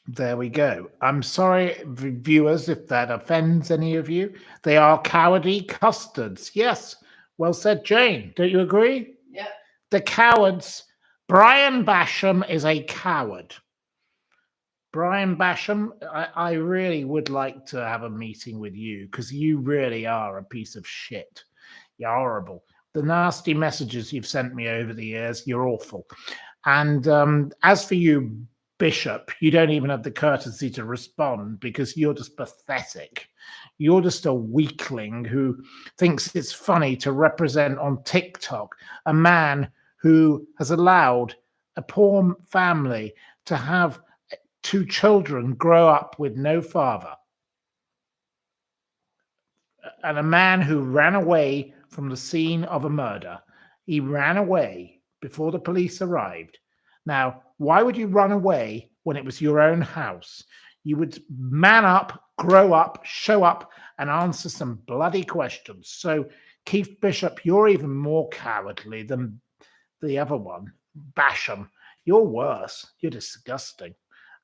There we go. I'm sorry, viewers, if that offends any of you. They are cowardly custards. Yes. Well said, Jane. Don't you agree? Yep. The cowards. Brian Basham is a coward. Brian Basham, I really would like to have a meeting with you because you really are a piece of shit. You're horrible. The nasty messages you've sent me over the years, you're awful. And as for you, Bishop, you don't even have the courtesy to respond because you're just pathetic. You're just a weakling who thinks it's funny to represent on TikTok a man who has allowed a poor family to have 2 children grow up with no father. And a man who ran away from the scene of a murder. He ran away before the police arrived. Now, why would you run away when it was your own house? You would man up, grow up, show up, and answer some bloody questions. So, Keith Bishop, you're even more cowardly than the other one, Basham. You're worse. You're disgusting.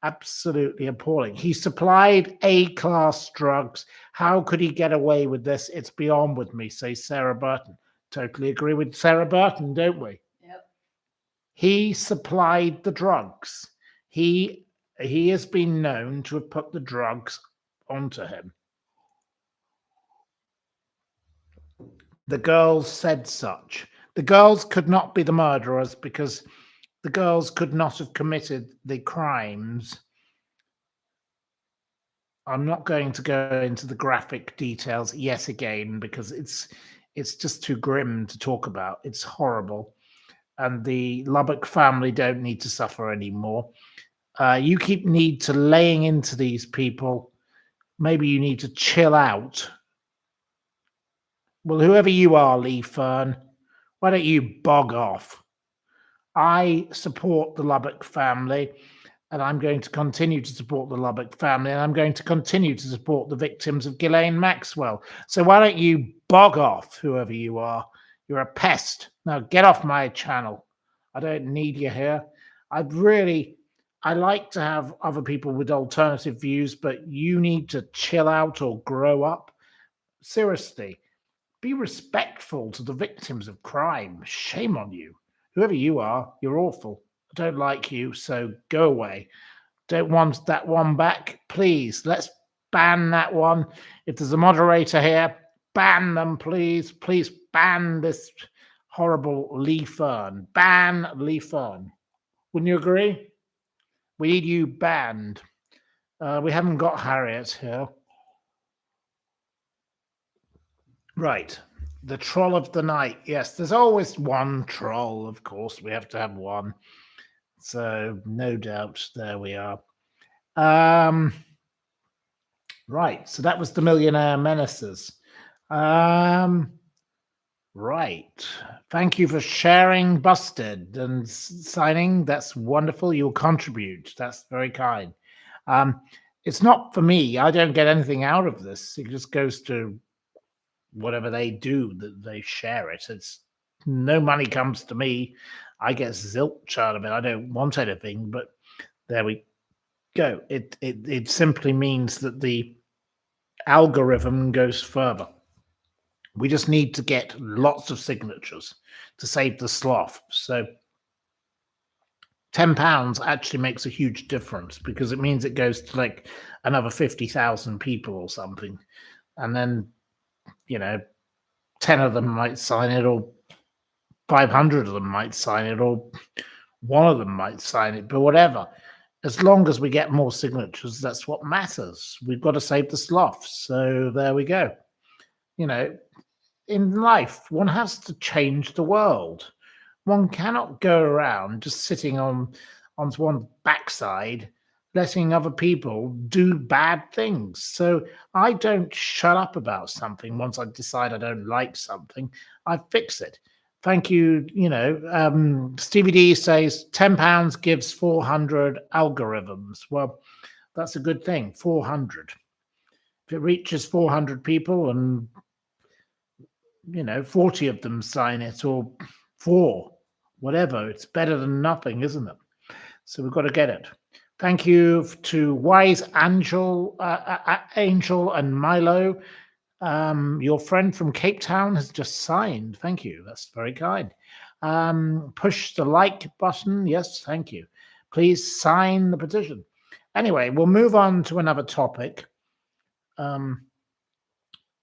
Absolutely appalling. He supplied A-class drugs. How could he get away with this? It's beyond with me, says Sarah Burton. Totally agree with Sarah Burton, don't we? Yep. He supplied the drugs. He has been known to have put the drugs onto him. The girls said such. The girls could not be the murderers because the girls could not have committed the crimes. I'm not going to go into the graphic details yet again because it's just too grim to talk about. It's horrible. And the Lubbock family don't need to suffer anymore. You need to laying into these people. Maybe you need to chill out. Well, whoever you are, Lee Fern, why don't you bog off? I support the Lubbock family, and I'm going to continue to support the Lubbock family, and I'm going to continue to support the victims of Ghislaine Maxwell. So why don't you bog off, whoever you are? You're a pest. Now get off my channel. I don't need you here. I like to have other people with alternative views, but you need to chill out or grow up. Seriously, be respectful to the victims of crime. Shame on you. Whoever you are, you're awful. I don't like you, so go away. Don't want that one back. Please, let's ban that one. If there's a moderator here, ban them, please. Please ban this horrible Lee Fern. Ban Lee Fern. Wouldn't you agree? We need you banned. We haven't got Harriet here. Right. The troll of the night. Yes, there's always one troll, of course. We have to have one. So, no doubt, there we are. Right. So that was the Millionaire Menaces. Right. Thank you for sharing, Busted, and signing. That's wonderful. You'll contribute. That's very kind. It's not for me. I don't get anything out of this. It just goes to whatever they do, that they share it. It's no money comes to me. I get zilch out of it. I don't want anything, but there we go. It simply means that the algorithm goes further. We just need to get lots of signatures to save the sloth. So £10 actually makes a huge difference because it means it goes to like another 50,000 people or something. And then, 10 of them might sign it, or 500 of them might sign it, or one of them might sign it, but whatever. As long as we get more signatures, that's what matters. We've got to save the sloths. So there we go. You know, in life, one has to change the world. One cannot go around just sitting onto one's backside, letting other people do bad things. So I don't shut up about something once I decide I don't like something. I fix it. Thank you. Stevie D says £10 gives 400 algorithms. Well, that's a good thing. 400. If it reaches 400 people and 40 of them sign it, or four, whatever, it's better than nothing, isn't it? So we've got to get it. Thank you to Wise Angel, Angel and Milo. Your friend from Cape Town has just signed. Thank you. That's very kind. Push the like button. Yes, thank you. Please sign the petition. Anyway, we'll move on to another topic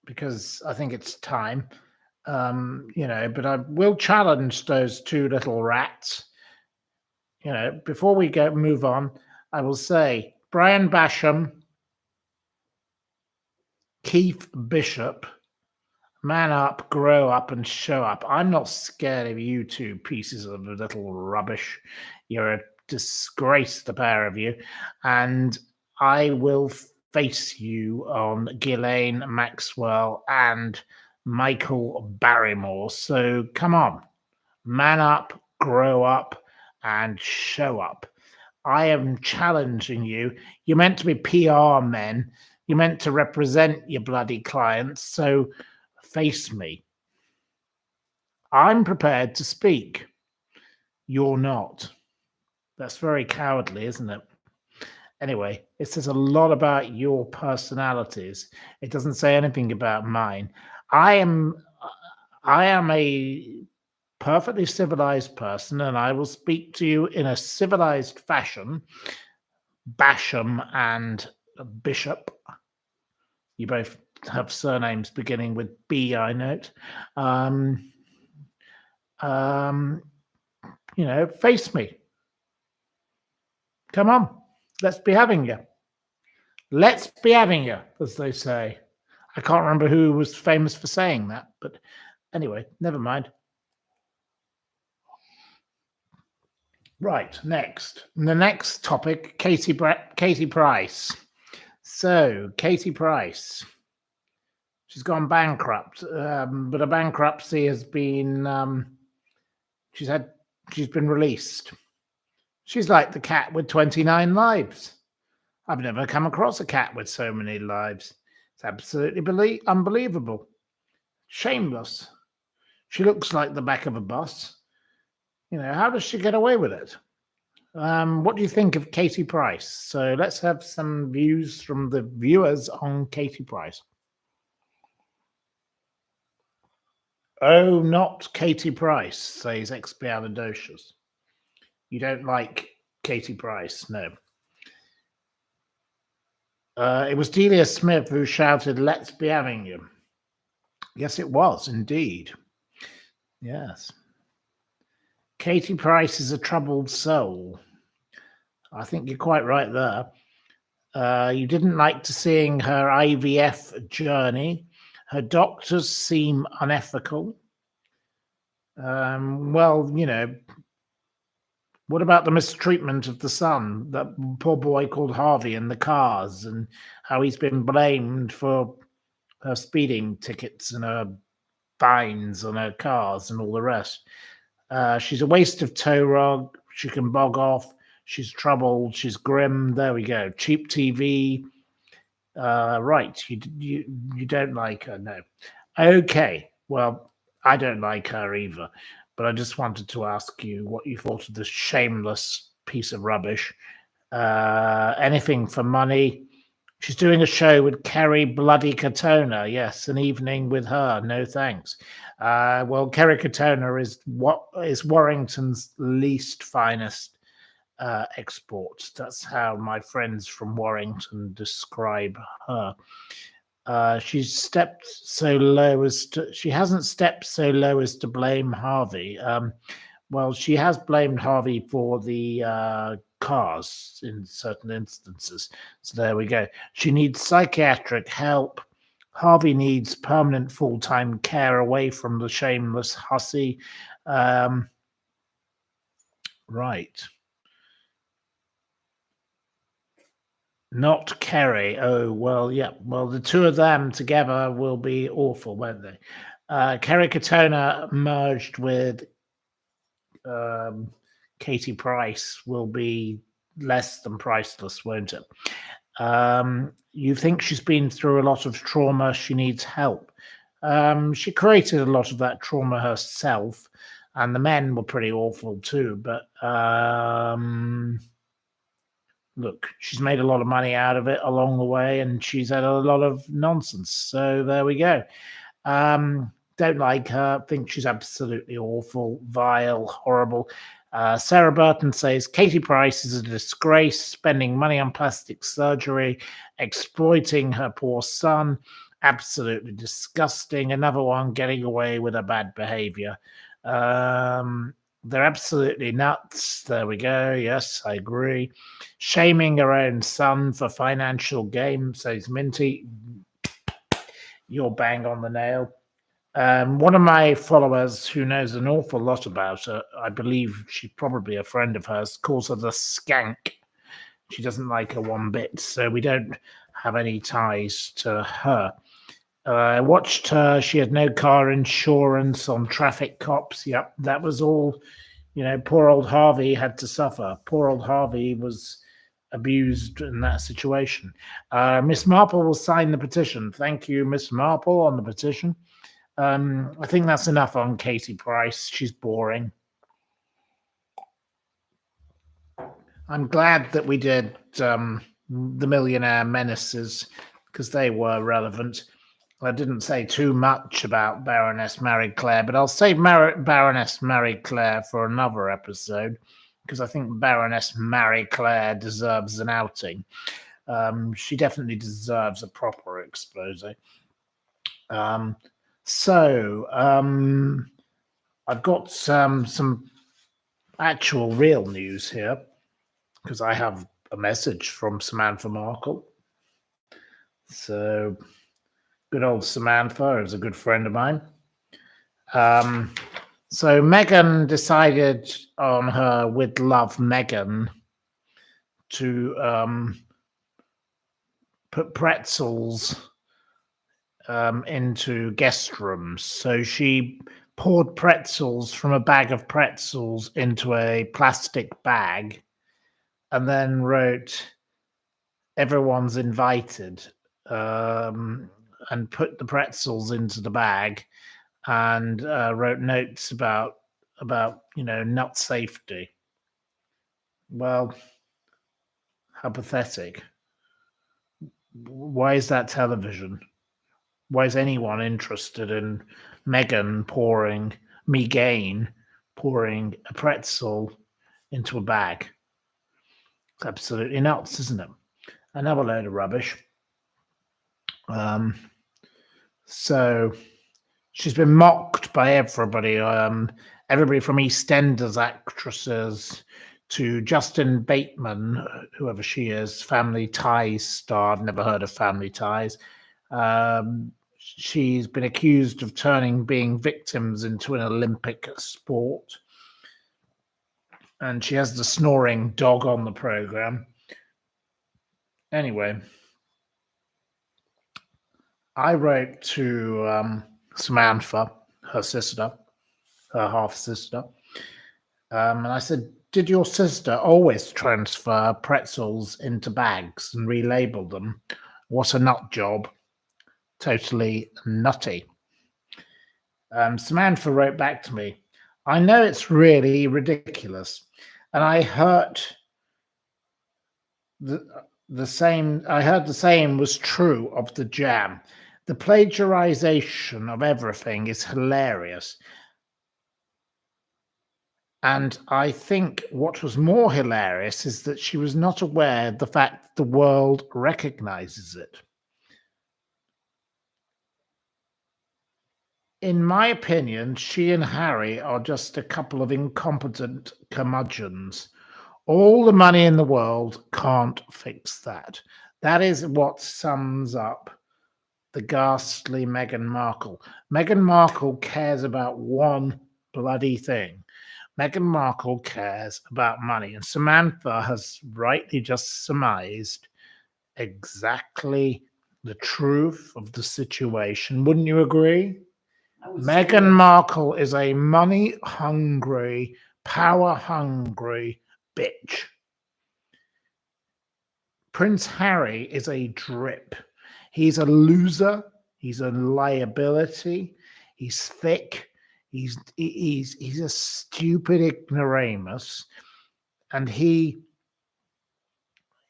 because I think it's time. But I will challenge those two little rats. Before we move on, I will say Brian Basham, Keith Bishop, man up, grow up, and show up. I'm not scared of you two pieces of little rubbish. You're a disgrace, the pair of you, and I will face you on Ghislaine Maxwell and Michael Barrymore. So come on, man up, grow up, and show up. I am challenging you. You're meant to be PR men. You're meant to represent your bloody clients. So face me. I'm prepared to speak. You're not. That's very cowardly, isn't it? Anyway, it says a lot about your personalities. It doesn't say anything about mine. I am a perfectly civilized person, and I will speak to you in a civilized fashion. Basham and Bishop. You both have surnames beginning with B, I note. Face me. Come on. Let's be having you. Let's be having you, as they say. I can't remember who was famous for saying that, but anyway, never mind. Right, next. The next topic, Katie Price. So, Katie Price. She's gone bankrupt, but a bankruptcy has been, she's been released. She's like the cat with 29 lives. I've never come across a cat with so many lives. It's absolutely unbelievable. Shameless. She looks like the back of a bus. How does she get away with it? What do you think of Katie Price? So let's have some views from the viewers on Katie Price. Oh, not Katie Price, says Expialidocious. You don't like Katie Price, no. It was Delia Smith who shouted, "Let's be having you." Yes, it was, indeed. Yes. Katie Price is a troubled soul. I think you're quite right there. You didn't like to seeing her IVF journey. Her doctors seem unethical. What about the mistreatment of the son, that poor boy called Harvey, in the cars, and how he's been blamed for her speeding tickets and her fines on her cars and all the rest? She's a waste of tow rod. She can bog off. She's troubled. She's grim. There we go. Cheap TV. Right. You don't like her, no. Okay. Well, I don't like her either. But I just wanted to ask you what you thought of this shameless piece of rubbish. Anything for money. She's doing a show with Kerry Bloody Katona. Yes, an evening with her. No thanks. Well, Kerry Katona is Warrington's least finest export. That's how my friends from Warrington describe her. She hasn't stepped so low as to blame Harvey. Well, she has blamed Harvey for the cars in certain instances. So there we go. She needs psychiatric help. Harvey needs permanent full-time care away from the shameless hussy. Right. Not Kerry. Oh, well, yeah. Well, the two of them together will be awful, won't they? Kerry Katona merged with um, Katie Price will be less than priceless, won't it? You think she's been through a lot of trauma. She needs help. She created a lot of that trauma herself, and the men were pretty awful too. But look, she's made a lot of money out of it along the way, and she's had a lot of nonsense. So there we go. Don't like her. Think she's absolutely awful, vile, horrible. Sarah Burton says Katie Price is a disgrace, spending money on plastic surgery, exploiting her poor son. Absolutely disgusting. Another one getting away with her bad behavior. They're absolutely nuts. There we go. Yes, I agree. Shaming her own son for financial gain, says Minty. You're bang on the nail. One of my followers who knows an awful lot about her, I believe she's probably a friend of hers, calls her the skank. She doesn't like her one bit, so we don't have any ties to her. I watched her. She had no car insurance on traffic cops. Yep, that was all. Poor old Harvey had to suffer. Poor old Harvey was abused in that situation. Miss Marple will sign the petition. Thank you, Miss Marple, on the petition. I think that's enough on Katie Price. She's boring. I'm glad that we did the millionaire menaces because they were relevant. I didn't say too much about Baroness Marie Claire, but I'll save Baroness Marie Claire for another episode because I think Baroness Marie Claire deserves an outing. She definitely deserves a proper expose. So I've got some actual real news here because I have a message from Samantha Markle. So good old Samantha is a good friend of mine. So Meghan decided on her With Love Meghan to put pretzels into guest rooms. So she poured pretzels from a bag of pretzels into a plastic bag and then wrote, "Everyone's invited," and put the pretzels into the bag and wrote notes about nut safety. Well, how pathetic. Why is that television? Why is anyone interested in Meghan pouring a pretzel into a bag? It's absolutely nuts, isn't it? Another load of rubbish. So she's been mocked by everybody. Everybody from EastEnders actresses to Justin Bateman, whoever she is, Family Ties star. I've never heard of Family Ties. She's been accused of turning being victims into an Olympic sport. And she has the snoring dog on the program. Anyway, I wrote to Samantha, her sister, her half-sister, and I said, "Did your sister always transfer pretzels into bags and relabel them? What a nut job. Totally nutty." Samantha wrote back to me, "I know it's really ridiculous, and I heard the same was true of the jam. The plagiarization of everything is hilarious. And I think what was more hilarious is that she was not aware of the fact that the world recognizes it. In my opinion, she and Harry are just a couple of incompetent curmudgeons. All the money in the world can't fix that." That is what sums up the ghastly Meghan Markle. Meghan Markle cares about one bloody thing. Meghan Markle cares about money, and Samantha has rightly just surmised exactly the truth of the situation. Wouldn't you agree? Meghan Markle is a money-hungry, power-hungry bitch. Prince Harry is a drip. He's a loser. He's a liability. He's thick. He's a stupid ignoramus, and he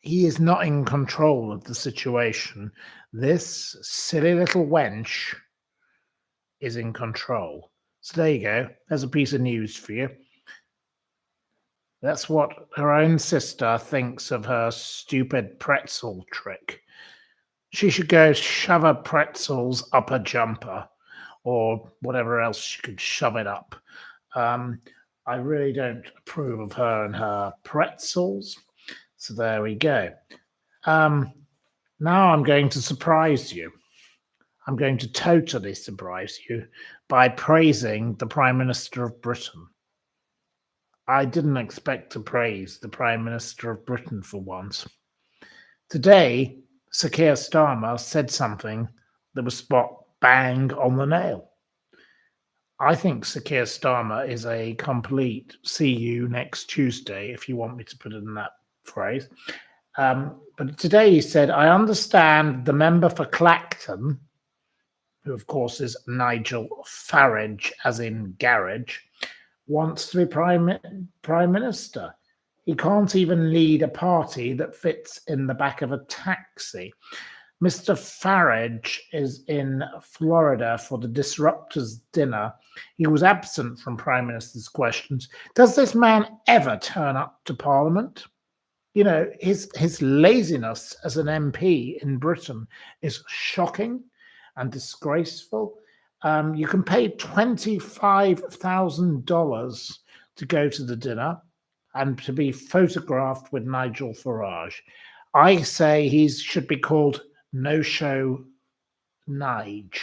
is not in control of the situation. This silly little wench is in control. So there you go. There's a piece of news for you. That's what her own sister thinks of her stupid pretzel trick. She should go shove her pretzels up a jumper or whatever else she could shove it up. I really don't approve of her and her pretzels. So there we go. Now I'm going to surprise you. I'm going to totally surprise you by praising the Prime Minister of Britain. I didn't expect to praise the Prime Minister of Britain for once. Today, Sir Keir Starmer said something that was spot bang on the nail. I think Sir Keir Starmer is a complete see you next Tuesday, if you want me to put it in that phrase. But today he said, I understand the member for Clacton, who of course is Nigel Farage, as in garage, wants to be prime minister. He can't even lead a party that fits in the back of a taxi. Mr. Farage is in Florida for the Disruptors dinner. He was absent from Prime Minister's questions. Does this man ever turn up to Parliament? You know, his laziness as an MP in Britain is shocking and disgraceful. You can pay $25,000 to go to the dinner and to be photographed with Nigel Farage. I say he should be called No Show Nige.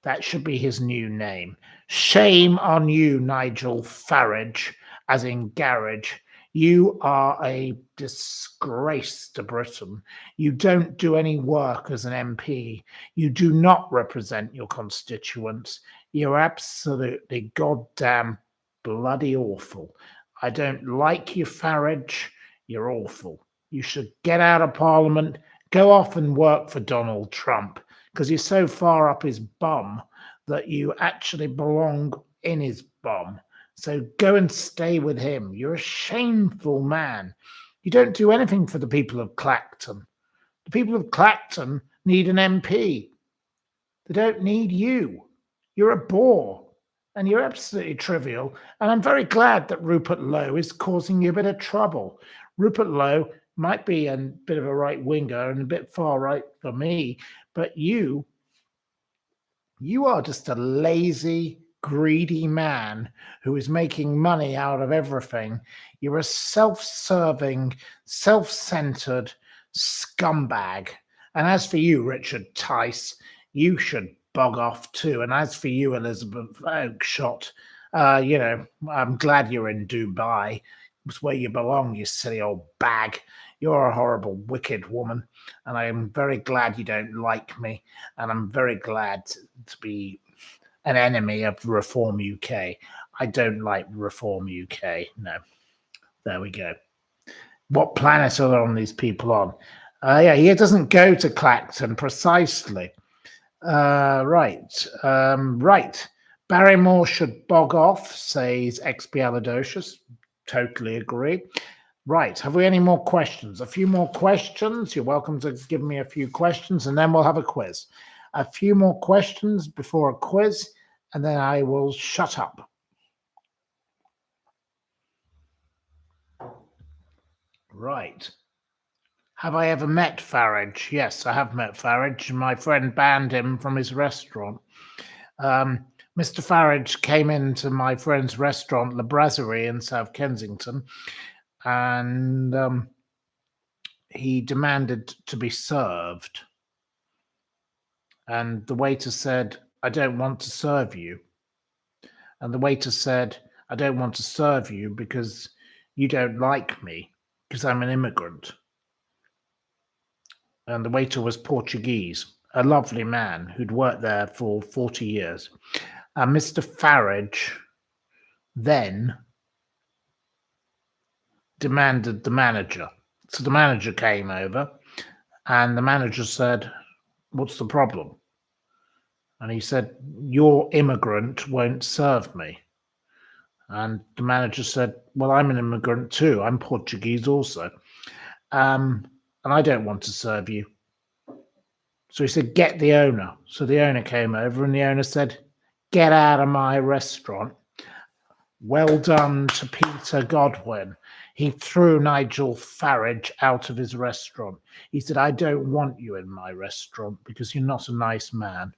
That should be his new name. Shame on you, Nigel Farage, as in garage. You are a disgrace to Britain. You don't do any work as an MP. You do not represent your constituents. You're absolutely goddamn bloody awful. I don't like you, Farage. You're awful. You should get out of Parliament, go off and work for Donald Trump, because you're so far up his bum that you actually belong in his bum. So go and stay with him. You're a shameful man. You don't do anything for the people of Clacton. The people of Clacton need an MP. They don't need you. You're a bore and you're absolutely trivial. And I'm very glad that Rupert Lowe is causing you a bit of trouble. Rupert Lowe might be a bit of a right winger and a bit far right for me, but you are just a lazy, greedy man who is making money out of everything. You're a self-serving, self-centered scumbag. And as for you, Richard Tice, you should bog off too. And as for you, Elizabeth Oakeshott, I'm glad you're in Dubai. It's where you belong, you silly old bag. You're a horrible, wicked woman, and I am very glad you don't like me, and I'm very glad to be an enemy of Reform UK. I don't like Reform UK. No. There we go. What planet are on these people on? He doesn't go to Clacton precisely. Right. Barrymore should bog off, says Expialidocious. Totally agree. Right. Have we any more questions? A few more questions. You're welcome to give me a few questions, and then we'll have a quiz. A few more questions before a quiz, and then I will shut up. Right. Have I ever met Farage? Yes, I have met Farage. My friend banned him from his restaurant. Mr. Farage came into my friend's restaurant, La Brasserie in South Kensington, and he demanded to be served. And the waiter said, "I don't want to serve you." And the waiter said, "I don't want to serve you because you don't like me because I'm an immigrant." And the waiter was Portuguese, a lovely man who'd worked there for 40 years. And Mr. Farage then demanded the manager. So the manager came over, and the manager said, "What's the problem?" And he said, "Your immigrant won't serve me." And the manager said, "Well, I'm an immigrant too. I'm Portuguese also. And I don't want to serve you." So he said, "Get the owner." So the owner came over, and the owner said, "Get out of my restaurant." Well done to Peter Godwin. He threw Nigel Farage out of his restaurant. He said, "I don't want you in my restaurant because you're not a nice man."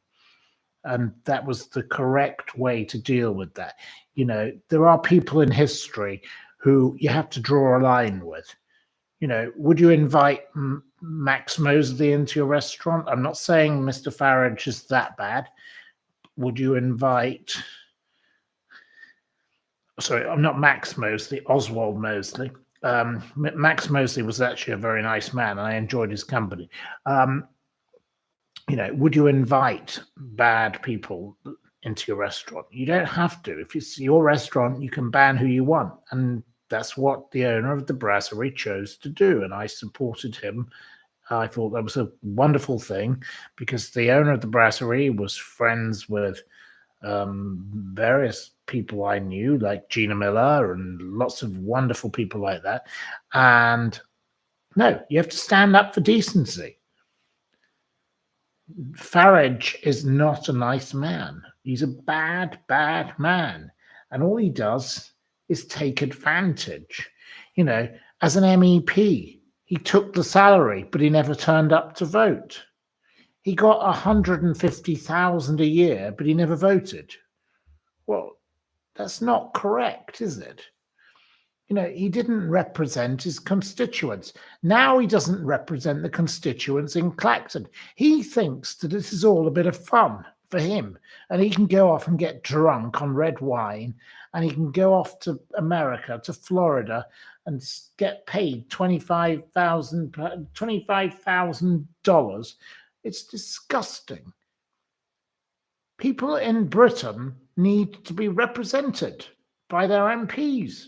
And that was the correct way to deal with that. You know, there are people in history who you have to draw a line with. You know, would you invite Max Mosley into your restaurant? I'm not saying Mr. Farage is that bad. Would you invite... Sorry, I'm not Max Mosley, Oswald Mosley. Max Mosley was actually a very nice man, and I enjoyed his company. You know, would you invite bad people into your restaurant? You don't have to. If it's your restaurant, you can ban who you want. And that's what the owner of the brasserie chose to do. And I supported him. I thought that was a wonderful thing because the owner of the brasserie was friends with various people I knew, like Gina Miller and lots of wonderful people like that. And no, you have to stand up for decency. Farage is not a nice man. He's a bad, bad man. And all he does is take advantage. You know, as an MEP, he took the salary, but he never turned up to vote. He got 150,000 a year, but he never voted. Well, that's not correct, is it? You know, he didn't represent his constituents. Now he doesn't represent the constituents in Clarkson. He thinks that this is all a bit of fun for him, and he can go off and get drunk on red wine, and he can go off to America, to Florida, and get paid $25,000. It's disgusting. People in Britain need to be represented by their MPs.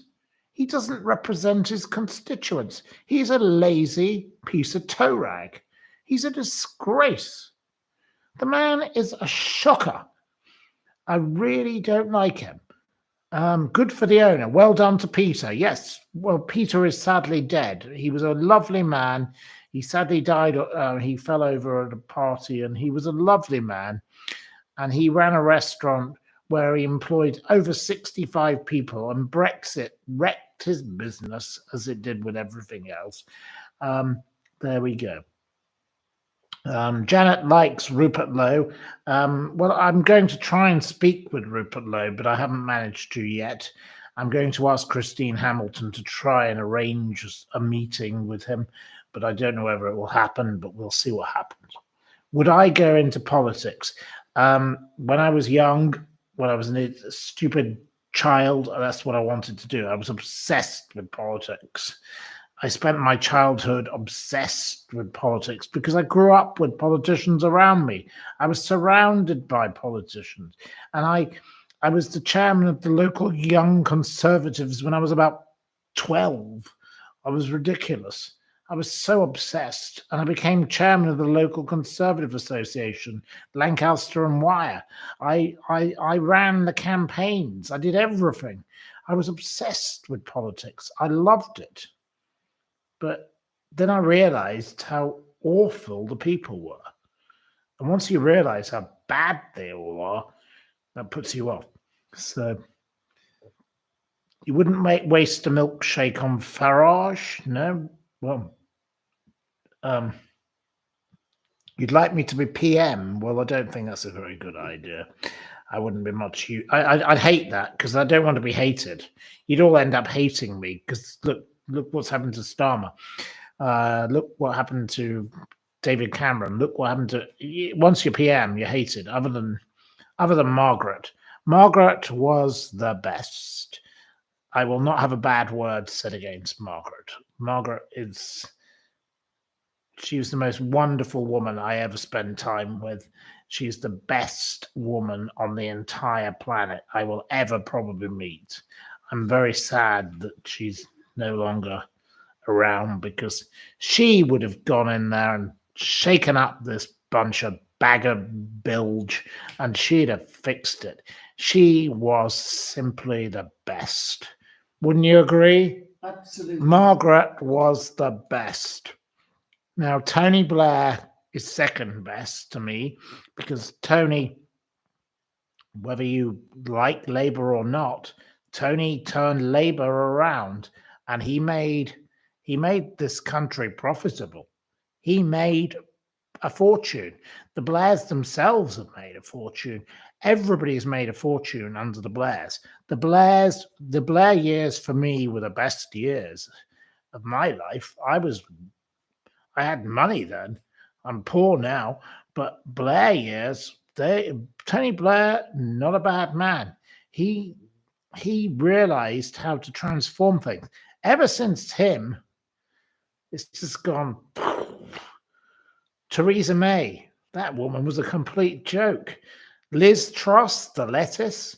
He doesn't represent his constituents. He's a lazy piece of toe rag. He's a disgrace. The man is a shocker. I really don't like him. Good for the owner. Well done to Peter. Yes, well, Peter is sadly dead. He was a lovely man. He sadly died. He fell over at a party, and he was a lovely man. And he ran a restaurant where he employed over 65 people, and Brexit wrecked his business as it did with everything else. There we go. Janet likes Rupert Lowe. Well, I'm going to try and speak with Rupert Lowe, but I haven't managed to yet. I'm going to ask Christine Hamilton to try and arrange a meeting with him, but I don't know whether it will happen, but we'll see what happens. Would I go into politics? When I was young, when I was a stupid child, that's what I wanted to do. I was obsessed with politics. I spent my childhood obsessed with politics because I grew up with politicians around me. I was surrounded by politicians. And I was the chairman of the local Young Conservatives when I was about 12. I was ridiculous. I was so obsessed, and I became chairman of the local Conservative Association, Lancaster and Wyre. I ran the campaigns. I did everything. I was obsessed with politics. I loved it. But then I realized how awful the people were. And once you realize how bad they all are, that puts you off. So you wouldn't waste a milkshake on Farage? No? Well, you'd like me to be PM? Well, I don't think that's a very good idea. I wouldn't be much I'd hate that because I don't want to be hated. You'd all end up hating me because look what's happened to Starmer. Look what happened to David Cameron. Look what happened to once you're PM, you're hated. Other than Margaret. Margaret was the best. I will not have a bad word said against Margaret. Margaret is. She was the most wonderful woman I ever spent time with. She's the best woman on the entire planet I will ever probably meet. I'm very sad that she's no longer around because she would have gone in there and shaken up this bunch of bag of bilge and she'd have fixed it. She was simply the best. Wouldn't you agree? Absolutely. Margaret was the best. Now, Tony Blair is second best to me because Tony, whether you like Labour or not, Tony turned Labour around and he made this country profitable. He made a fortune. The Blairs themselves have made a fortune. Everybody's made a fortune under the Blairs. The Blair years for me were the best years of my life. I had money then. I'm poor now, but Blair years, Tony Blair, not a bad man. He realized how to transform things. Ever since him, it's just gone. Theresa May, that woman was a complete joke. Liz Truss, the lettuce.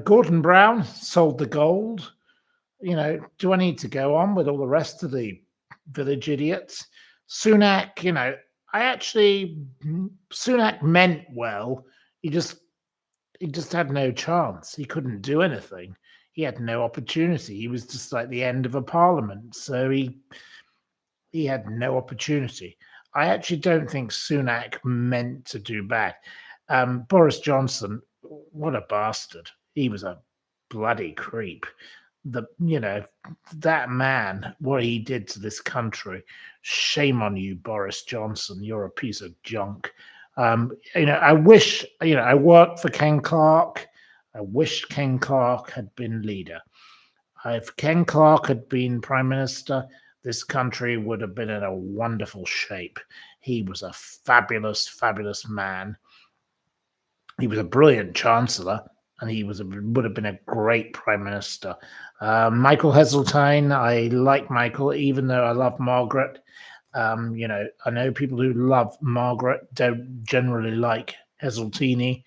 Gordon Brown sold the gold. Do I need to go on with all the rest of the village idiots? Sunak, Sunak meant well. He just had no chance. He couldn't do anything. He had no opportunity. He was just like the end of a parliament. So he had no opportunity. I actually don't think Sunak meant to do bad. Boris Johnson, what a bastard. He was a bloody creep. That man, what he did to this country, shame on you, Boris Johnson. You're a piece of junk. I wish, I worked for Ken Clark. I wish Ken Clark had been leader. If Ken Clark had been prime minister, this country would have been in a wonderful shape. He was a fabulous, fabulous man. He was a brilliant chancellor, and he would have been a great prime minister. Michael Heseltine, I like Michael, even though I love Margaret. I know people who love Margaret don't generally like Heseltine,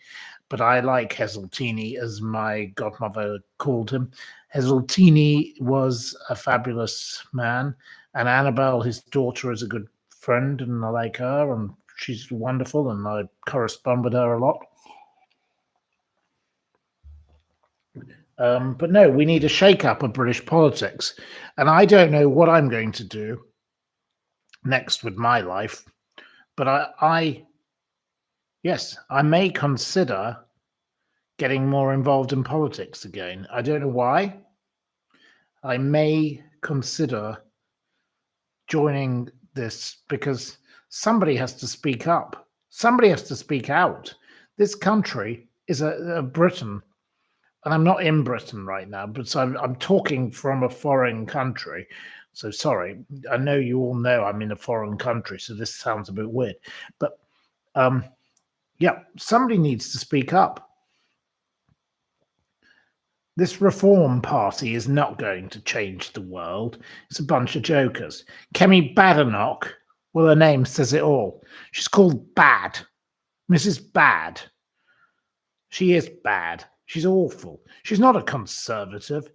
but I like Heseltine, as my godmother called him. Heseltine was a fabulous man, and Annabelle, his daughter, is a good friend, and I like her, and she's wonderful, and I correspond with her a lot. But no, we need a shake-up of British politics. And I don't know what I'm going to do next with my life, but I may consider getting more involved in politics again. I don't know why. I may consider joining this because somebody has to speak up. Somebody has to speak out. This country is a Britain. And I'm not in Britain right now, but so I'm talking from a foreign country. So sorry, I know you all know I'm in a foreign country, so this sounds a bit weird. But somebody needs to speak up. This Reform Party is not going to change the world. It's a bunch of jokers. Kemi Badenoch, well, her name says it all. She's called Bad. Mrs. Bad. She is bad. She's awful. She's not a conservative.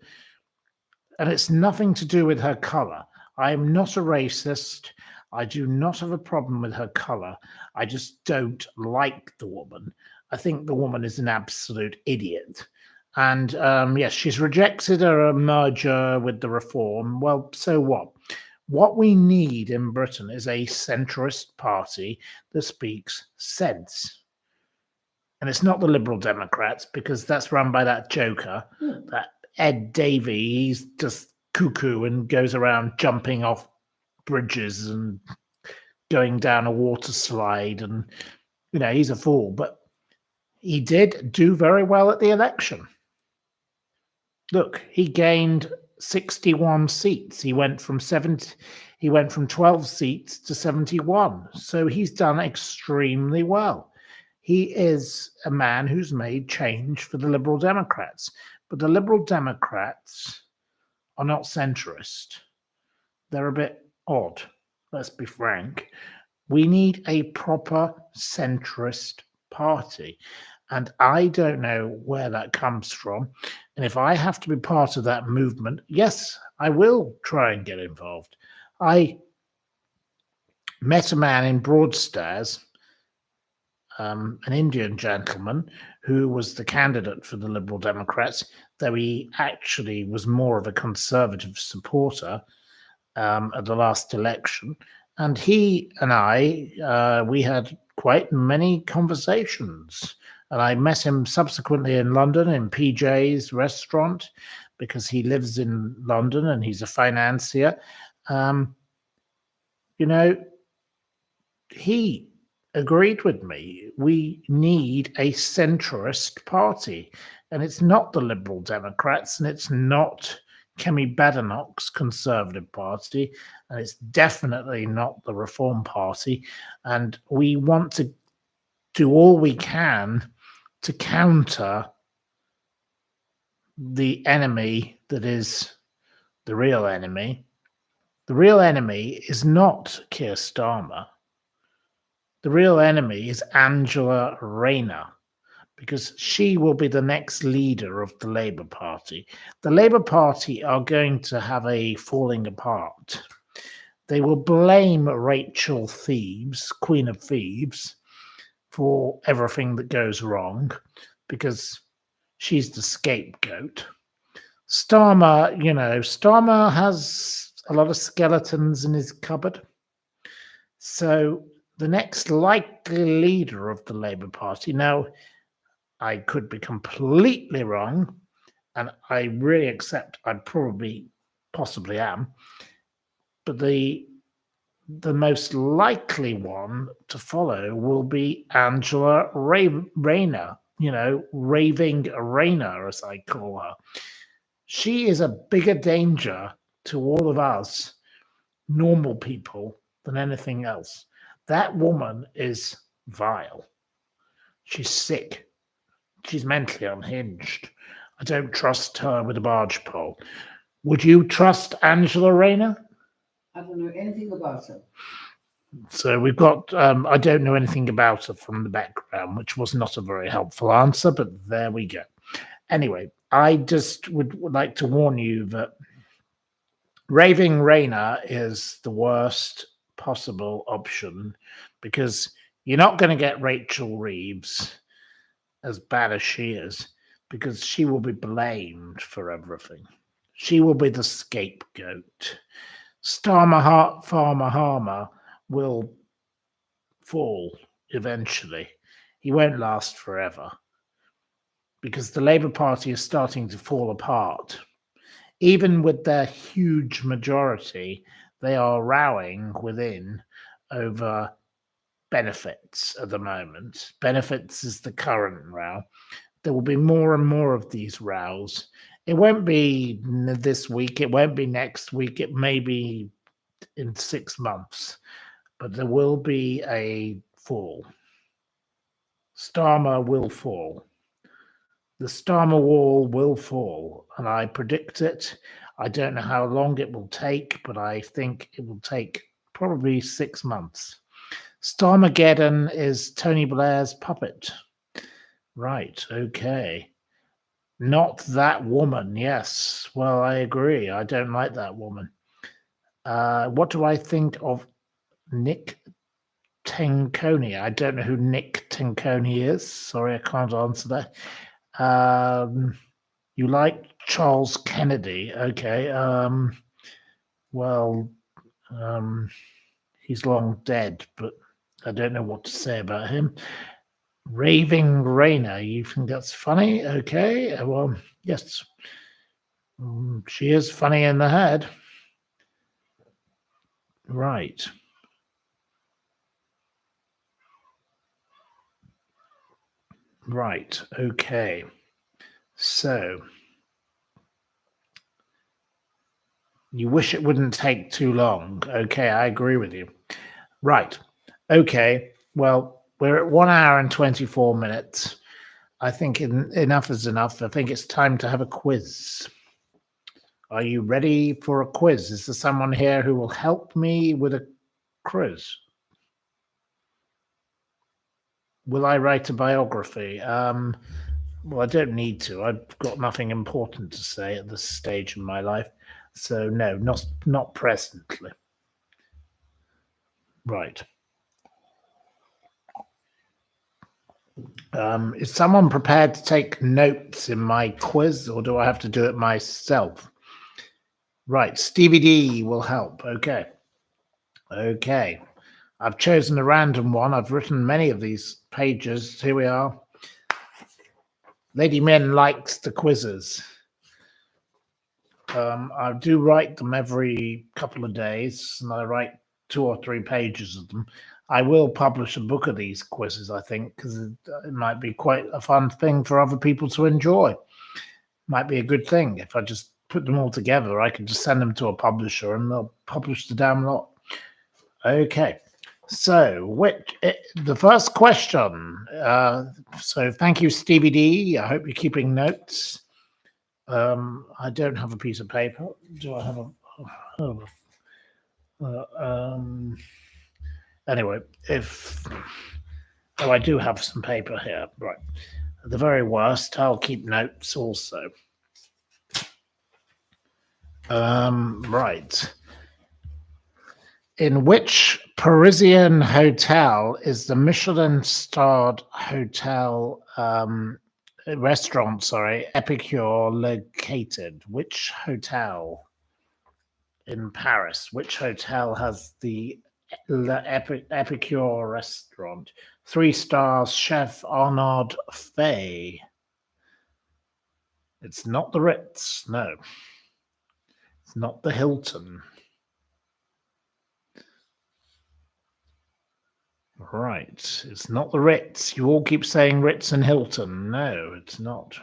And it's nothing to do with her colour. I am not a racist. I do not have a problem with her colour. I just don't like the woman. I think the woman is an absolute idiot. And yes, she's rejected a merger with the Reform. Well, so what? What we need in Britain is a centrist party that speaks sense. And it's not the Liberal Democrats, because that's run by that joker, that Ed Davey. He's just cuckoo and goes around jumping off bridges and going down a water slide. And, he's a fool. But he did do very well at the election. Look, he gained 61 seats. He went from 70. He went from 12 seats to 71. So he's done extremely well. He is a man who's made change for the Liberal Democrats. But the Liberal Democrats are not centrist. They're a bit odd, let's be frank. We need a proper centrist party. And I don't know where that comes from. And if I have to be part of that movement, yes, I will try and get involved. I met a man in Broadstairs, an Indian gentleman who was the candidate for the Liberal Democrats, though he actually was more of a Conservative supporter at the last election. And he and I, we had quite many conversations. And I met him subsequently in London in PJ's restaurant because he lives in London and he's a financier. You know, he agreed with me. We need a centrist party. And it's not the Liberal Democrats and it's not Kemi Badenoch's Conservative Party, and it's definitely not the Reform Party. And we want to do all we can to counter the enemy that is the real enemy. The real enemy is not Keir Starmer. The real enemy is Angela Rayner, because she will be the next leader of the Labour Party. The Labour Party are going to have a falling apart. They will blame Rachel Thebes, Queen of Thebes, for everything that goes wrong, because she's the scapegoat. Starmer, Starmer has a lot of skeletons in his cupboard. So the next likely leader of the Labour Party, now, I could be completely wrong, and I really accept I possibly am, but the most likely one to follow will be Angela Rayner, Raving Rayner, as I call her. She is a bigger danger to all of us normal people than anything else. That woman is vile. She's sick. She's mentally unhinged. I don't trust her with a barge pole. Would you trust Angela Rayner? I don't know anything about her. So we've got, I don't know anything about her from the background, which was not a very helpful answer, but there we go. Anyway, I just would like to warn you that Raving Rayner is the worst possible option, because you're not going to get Rachel Reeves, as bad as she is, because she will be blamed for everything. She will be the scapegoat. Farmer Harmer will fall eventually. He won't last forever, because the Labour Party is starting to fall apart. Even with their huge majority, they are rowing within over benefits at the moment. Benefits is the current row. There will be more and more of these rows. It won't be this week. It won't be next week. It may be in 6 months. But there will be a fall. Starmer will fall. The Starmer wall will fall, and I predict it. I don't know how long it will take, but I think it will take probably 6 months. Starmageddon is Tony Blair's puppet. Right, okay. Not that woman, yes. Well, I agree. I don't like that woman. What do I think of Nick Tenconi? I don't know who Nick Tenconi is. Sorry, I can't answer that. You like Charles Kennedy? Okay. Well, he's long dead, but I don't know what to say about him. Raving Rayner, you think that's funny? Okay. Well, yes. She is funny in the head. Right. Right. Okay. So You wish it wouldn't take too long. Okay, I agree with you. Right. Okay. Well, we're at 1 hour and 24 minutes. I think enough is enough. I think it's time to have a quiz. Are you ready for a quiz? Is there someone here who will help me with a quiz? Will I write a biography? Well, I don't need to. I've got nothing important to say at this stage in my life. So no, not presently. Right. Is someone prepared to take notes in my quiz, or do I have to do it myself? Right, Stevie D will help. Okay. Okay. I've chosen a random one. I've written many of these pages. Here we are. Lady Min likes the quizzes. I do write them every couple of days, and I write 2 or 3 pages of them. I will publish a book of these quizzes, I think, because it might be quite a fun thing for other people to enjoy. Might be a good thing. If I just put them all together, I can just send them to a publisher and they'll publish the damn lot. Okay. So, the first question. So, thank you, Stevie D. I hope you're keeping notes. I don't have a piece of paper. Do I have anyway, I do have some paper here. Right. At the very worst, I'll keep notes also. Right. In which Parisian hotel is the Michelin-starred restaurant, Epicure located? Which hotel in Paris? Which hotel has the Epicure restaurant? 3 stars, Chef Arnaud Fay. It's not the Ritz, no. It's not the Hilton. Right, it's not the Ritz. You all keep saying Ritz and Hilton. No, it's not.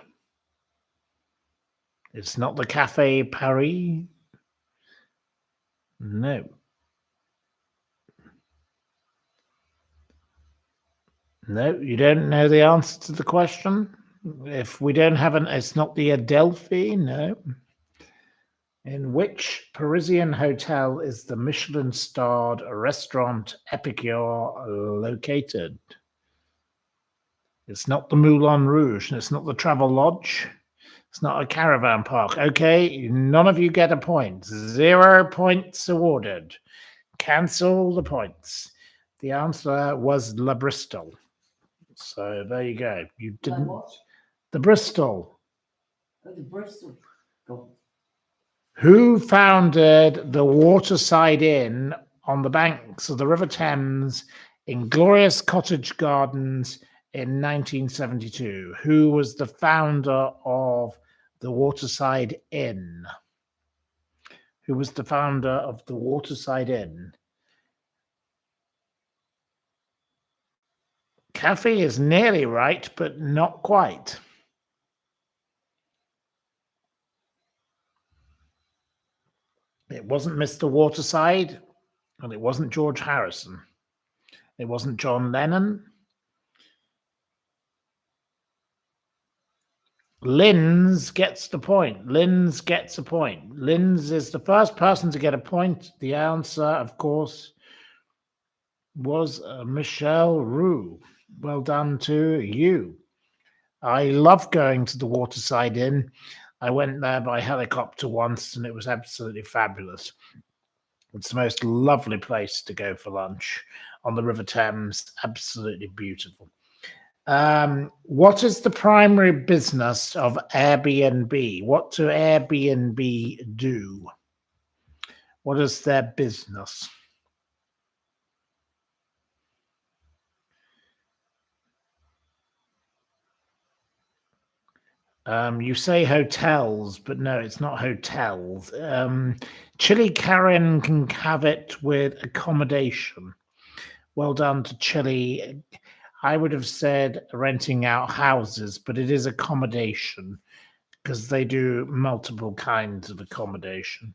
It's not the Café Paris. No. No, you don't know the answer to the question? If we don't have it's not the Adelphi, no. In which Parisian hotel is the Michelin-starred restaurant Epicure located? It's not the Moulin Rouge, and it's not the Travel Lodge. It's not a caravan park. Okay, none of you get a point. 0 points awarded. Cancel the points. The answer was La Bristol. So there you go. You didn't. What? The Bristol. Oh, the Bristol. Go. Who founded the Waterside Inn on the banks of the River Thames in glorious cottage gardens in 1972? Who was the founder of the Waterside Inn? Who was the founder of the Waterside Inn? Cafe is nearly right, but not quite. It wasn't Mr. Waterside, and it wasn't George Harrison. It wasn't John Lennon. Linz gets the point. Linz gets a point. Linz is the first person to get a point. The answer, of course, was Michelle Roux. Well done to you. I love going to the Waterside Inn. I went there by helicopter once, and it was absolutely fabulous. It's the most lovely place to go for lunch on the River Thames. Absolutely beautiful. What is the primary business of Airbnb? What do Airbnb do? What is their business? You say hotels, but no, it's not hotels. Chile Karen can have it with accommodation. Well done to Chile. I would have said renting out houses, but it is accommodation because they do multiple kinds of accommodation.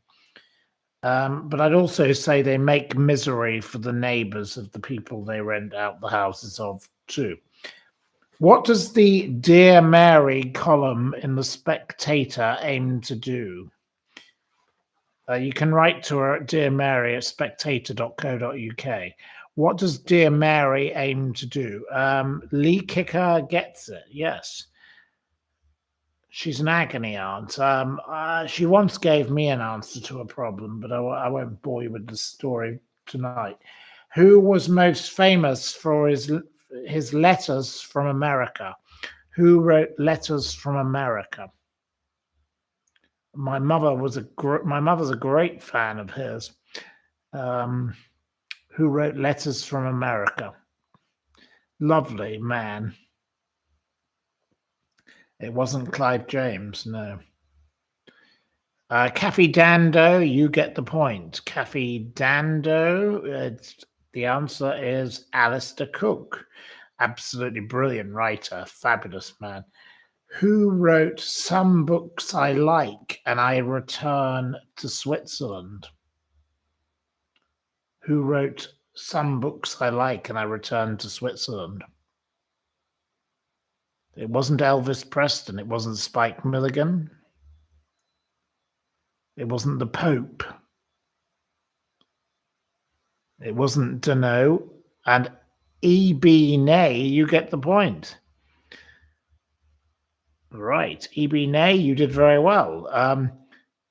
But I'd also say they make misery for the neighbours of the people they rent out the houses of too. What does the Dear Mary column in The Spectator aim to do? You can write to her at Dear Mary at spectator.co.uk. What does Dear Mary aim to do? Lee Kicker gets it, yes. She's an agony aunt. She once gave me an answer to a problem, but I won't bore you with the story tonight. Who was most famous for his letters from America? Who wrote Letters from America? My mother's a great fan of his. Who wrote Letters from America? Lovely man. It wasn't Clive James, no. Caffey Dando, you get the point. Caffey Dando, the answer is Alistair Cook. Absolutely brilliant writer, fabulous man. Who wrote Some Books I Like and I Return to Switzerland? Who wrote Some Books I Like and I Return to Switzerland? It wasn't Elvis Preston. It wasn't Spike Milligan. It wasn't the Pope. It wasn't Deneau. And E.B. Ney, you get the point. Right. E.B. Ney, you did very well.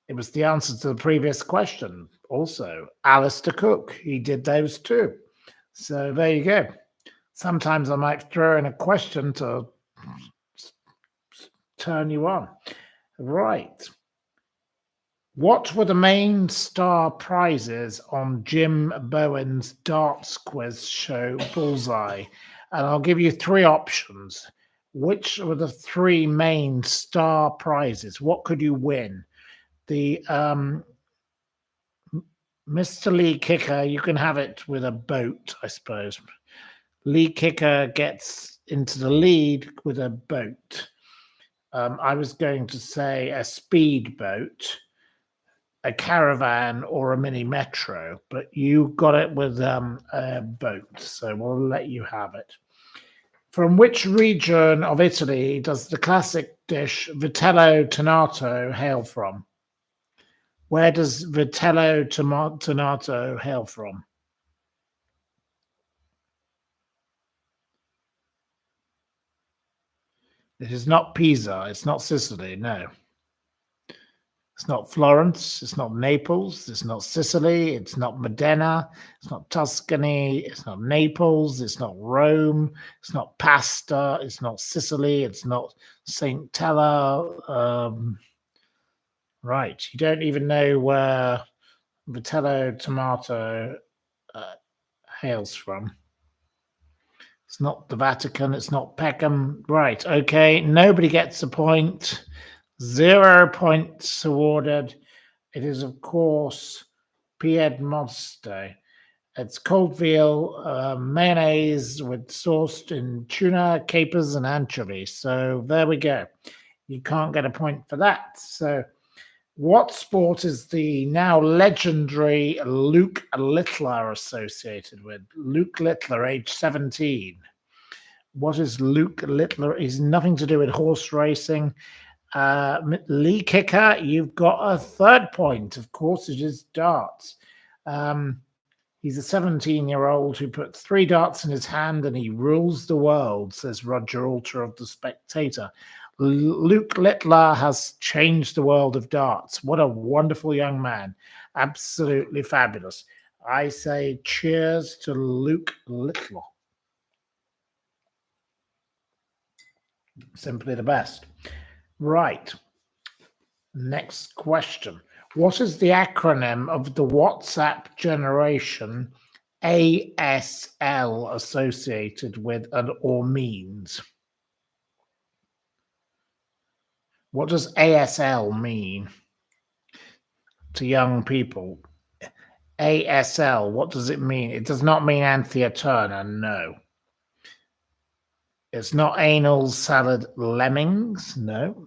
It was the answer to the previous question. Also, Alistair Cook, he did those too. So there you go. Sometimes I might throw in a question to turn you on. Right. What were the main star prizes on Jim Bowen's darts quiz show Bullseye? And I'll give you three options. Which were the three main star prizes? What could you win? The Mr. Lee Kicker, you can have it with a boat, I suppose. Lee Kicker gets into the lead with a boat. I was going to say a speedboat, a caravan, or a mini metro, but you got it with a boat, so we'll let you have it. From which region of Italy does the classic dish vitello tonato hail from? Where does vitello tonato hail from? It is not Pisa. It's not Sicily. No. It's not Florence. It's not Naples. It's not Sicily. It's not Modena. It's not Tuscany. It's not Naples. It's not Rome. It's not pasta. It's not Sicily. It's not St. Tella. Right. You don't even know where vitello tomato hails from. It's not the Vatican. It's not Peckham. Right. Okay. Nobody gets a point. 0 points awarded. It is, of course, Piedmonte. It's cold veal, mayonnaise with sauced in tuna, capers, and anchovies. So there we go. You can't get a point for that. So what sport is the now legendary Luke Littler associated with? Luke Littler, age 17. What is Luke Littler? He's nothing to do with horse racing. Lee Kicker, you've got a third point. Of course, it is darts. He's a 17-year-old who puts 3 darts in his hand and he rules the world, says Roger Alter of The Spectator. Luke Littler has changed the world of darts. What a wonderful young man. Absolutely fabulous. I say cheers to Luke Littler. Simply the best. Right. Next question. What is the acronym of the WhatsApp generation ASL associated with or means? What does ASL mean to young people? ASL, what does it mean? It does not mean Anthea Turner, no. It's not anal salad lemmings, no.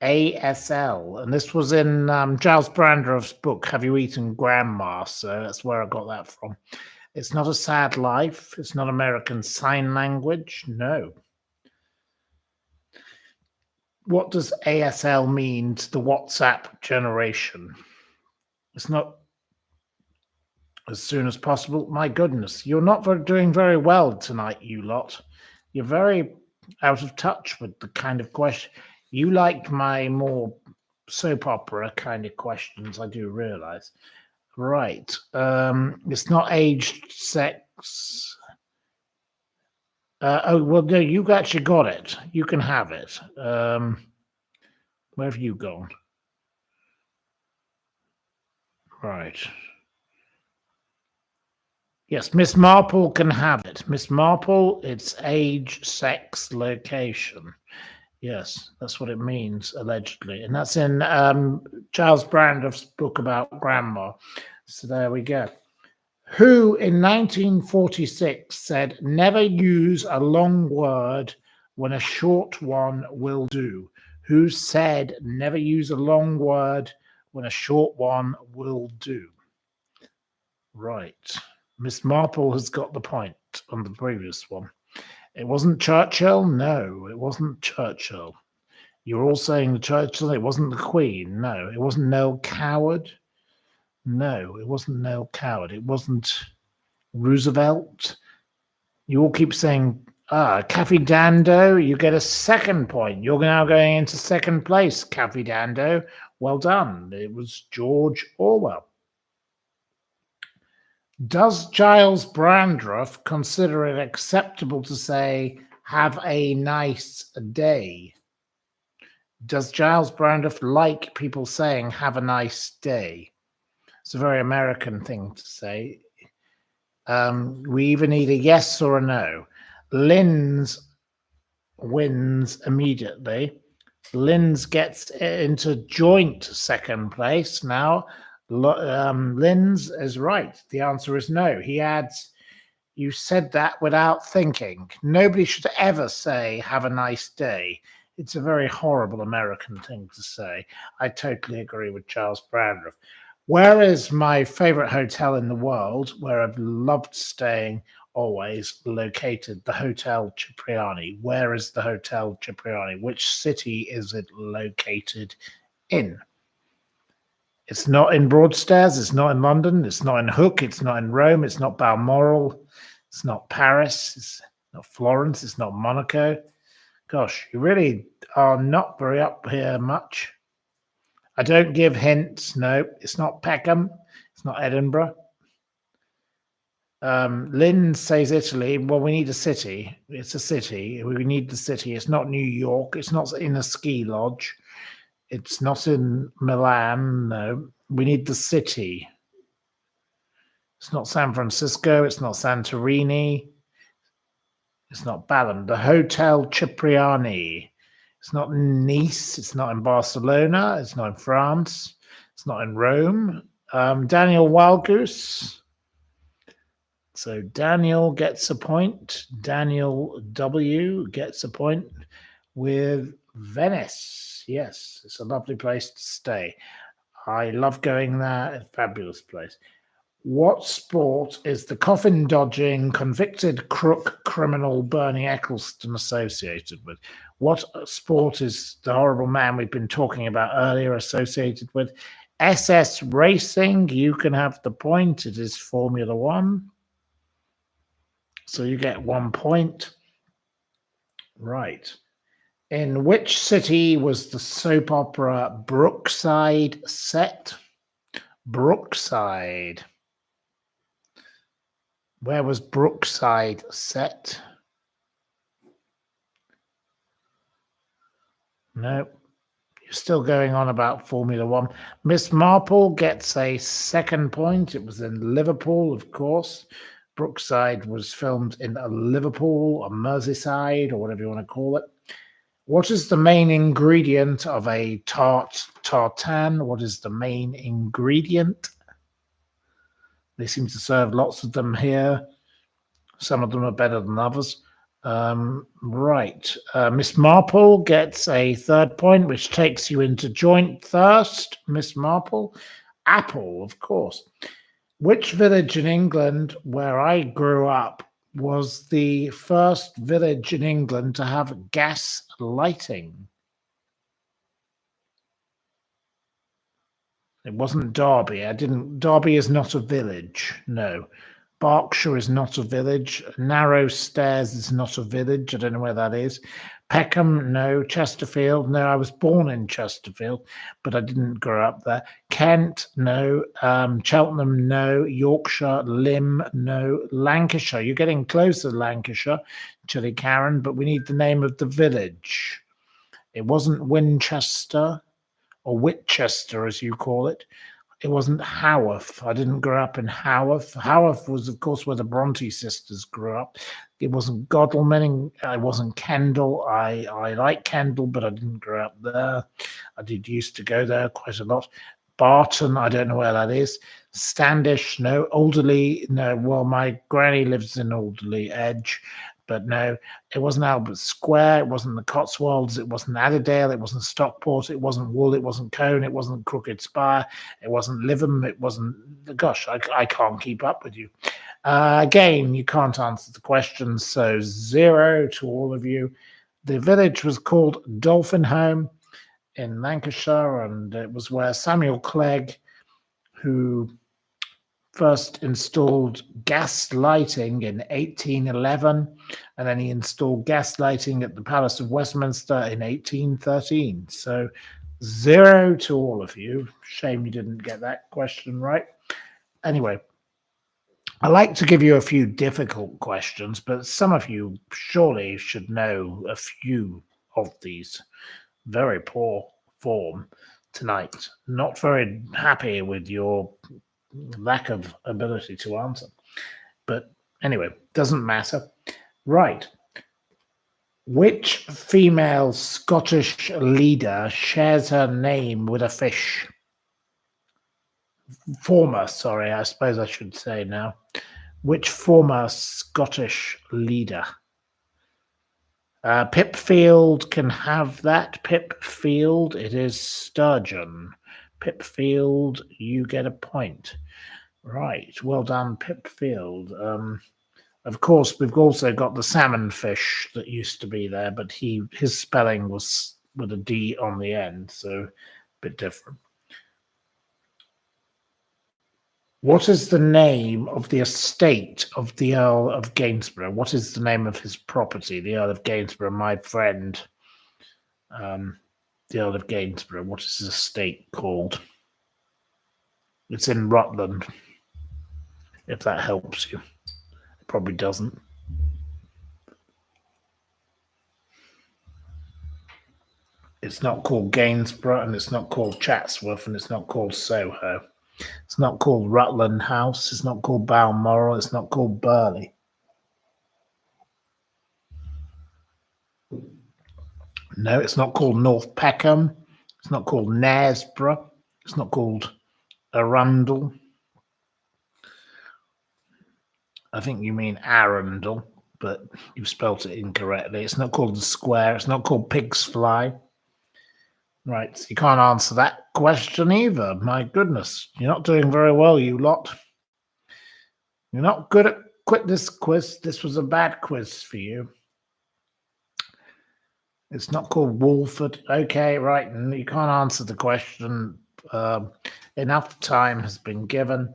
ASL, and this was in Giles Brandreth's book, Have You Eaten Grandma? So that's where I got that from. It's not a sad life. It's not American Sign Language. No. What does ASL mean to the WhatsApp generation? It's not as soon as possible. My goodness, you're not doing very well tonight, you lot. You're very out of touch with the kind of question. You liked my more soap opera kind of questions, I do realize. Right. It's not aged sex. Oh, well, no, you actually got it. You can have it. Where have you gone? Right. Yes, Miss Marple can have it. Miss Marple, it's age, sex, location. Yes, that's what it means, allegedly. And that's in Giles Brandreth's book about grandma. So there we go. Who in 1946 said, never use a long word when a short one will do? Who said, never use a long word when a short one will do? Right. Miss Marple has got the point on the previous one. It wasn't Churchill? No, it wasn't Churchill. You're all saying the Churchill. It wasn't the Queen. No, it wasn't Noel Coward. No, it wasn't Noel Coward. It wasn't Roosevelt. You all keep saying, Caffey Dando. You get a second point. You're now going into second place, Caffey Dando. Well done. It was George Orwell. Does Giles Brandreth consider it acceptable to say, have a nice day? Does Giles Brandreth like people saying, have a nice day? It's a very American thing to say. We either need a yes or a no. Linz wins immediately. Linz gets into joint second place now. Linz is right. The answer is no. He adds, you said that without thinking. Nobody should ever say, have a nice day. It's a very horrible American thing to say. I totally agree with Giles Brandreth. Where is my favorite hotel in the world, where I've loved staying always, located? The Hotel Cipriani. Where is the Hotel Cipriani? Which city is it located in? It's not in Broadstairs, it's not in London, it's not in Hook, it's not in Rome, it's not Balmoral, it's not Paris, it's not Florence, it's not Monaco. Gosh, you really are not very up here much. I don't give hints. No, it's not Peckham, it's not Edinburgh. Lynn says Italy. Well, we need a city. It's a city. We need the city. It's not New York. It's not in a ski lodge. It's not in Milan. No, we need the city. It's not San Francisco. It's not Santorini. It's not Balham. The Hotel Cipriani. It's not in Nice. It's not in Barcelona. It's not in France. It's not in Rome. Daniel Wildgoose. So Daniel gets a point. Daniel W gets a point with Venice. Yes, it's a lovely place to stay. I love going there. It's a fabulous place. What sport is the coffin-dodging, convicted crook criminal Bernie Ecclestone associated with? What sport is the horrible man we've been talking about earlier associated with? SS Racing, you can have the point. It is Formula One. So you get 1 point. Right. In which city was the soap opera Brookside set? Brookside. Where was Brookside set? No. You're still going on about Formula One. Miss Marple gets a second point. It was in Liverpool, of course. Brookside was filmed in Liverpool or Merseyside or whatever you want to call it. What is the main ingredient of a tartan? What is the main ingredient? They seem to serve lots of them here. Some of them are better than others. Right. Miss Marple gets a 3rd point, which takes you into joint first. Miss Marple. Apple, of course. Which village in England where I grew up was the first village in England to have gas lighting? It wasn't Derby. Derby is not a village. No. Berkshire is not a village. Narrow Stairs is not a village. I don't know where that is. Peckham, no. Chesterfield, no. I was born in Chesterfield, but I didn't grow up there. Kent, no. Cheltenham, no. Yorkshire, Lymm, no. Lancashire, you're getting closer, Lancashire, Chilly Karen, but we need the name of the village. It wasn't Winchester or Whitchester, as you call it. It wasn't Haworth. I didn't grow up in Haworth. Haworth was, of course, where the Bronte sisters grew up. It wasn't Godalming. It wasn't Kendal. I like Kendal, but I didn't grow up there. I did used to go there quite a lot. Barton, I don't know where that is. Standish, no. Alderley, no. Well, my granny lives in Alderley Edge, but no. It wasn't Albert Square. It wasn't the Cotswolds. It wasn't Adderdale. It wasn't Stockport. It wasn't Wool. It wasn't Cone. It wasn't Crooked Spire. It wasn't Lytham. It wasn't. Gosh, I can't keep up with you. Again, you can't answer the question, so 0 to all of you. The village was called Dolphinholme in Lancashire, and it was where Samuel Clegg, who first installed gas lighting in 1811, and then he installed gas lighting at the Palace of Westminster in 1813. So 0 to all of you. Shame you didn't get that question right. Anyway, I like to give you a few difficult questions, but some of you surely should know a few of these. Very poor form tonight. Not very happy with your lack of ability to answer. But anyway, doesn't matter. Right. Which female Scottish leader shares her name with a fish? Former, sorry, I suppose I should say now. Which former Scottish leader? Pipfield can have that. Pipfield, it is sturgeon. Pipfield, you get a point. Right, well done, Pipfield. Of course, we've also got the salmon fish that used to be there, but his spelling was with a D on the end, so a bit different. What is the name of the estate of the Earl of Gainsborough? What is the name of his property, the Earl of Gainsborough? My friend, the Earl of Gainsborough. What is his estate called? It's in Rutland, if that helps you. It probably doesn't. It's not called Gainsborough, and it's not called Chatsworth, and it's not called Soho. It's not called Rutland House. It's not called Balmoral. It's not called Burley. No, it's not called North Peckham. It's not called Knaresborough. It's not called Arundel. I think you mean Arundel, but you've spelt it incorrectly. It's not called the Square. It's not called Pig's Fly. Right, so you can't answer that question either. My goodness, you're not doing very well, you lot. You're not good at this quiz. This was a bad quiz for you. It's not called Wolford. Okay, right, and you can't answer the question. Enough time has been given.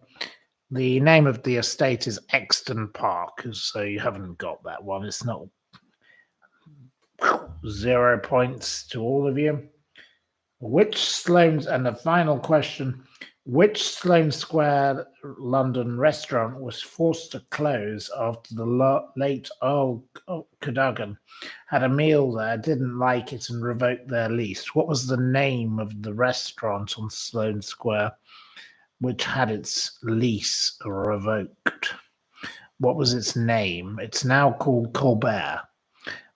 The name of the estate is Exton Park, so you haven't got that one. It's not 0 points to all of you. And the final question, which Sloane Square London restaurant was forced to close after the late Earl Cadogan had a meal there, didn't like it, and revoked their lease? What was the name of the restaurant on Sloane Square which had its lease revoked? What was its name? It's now called Colbert,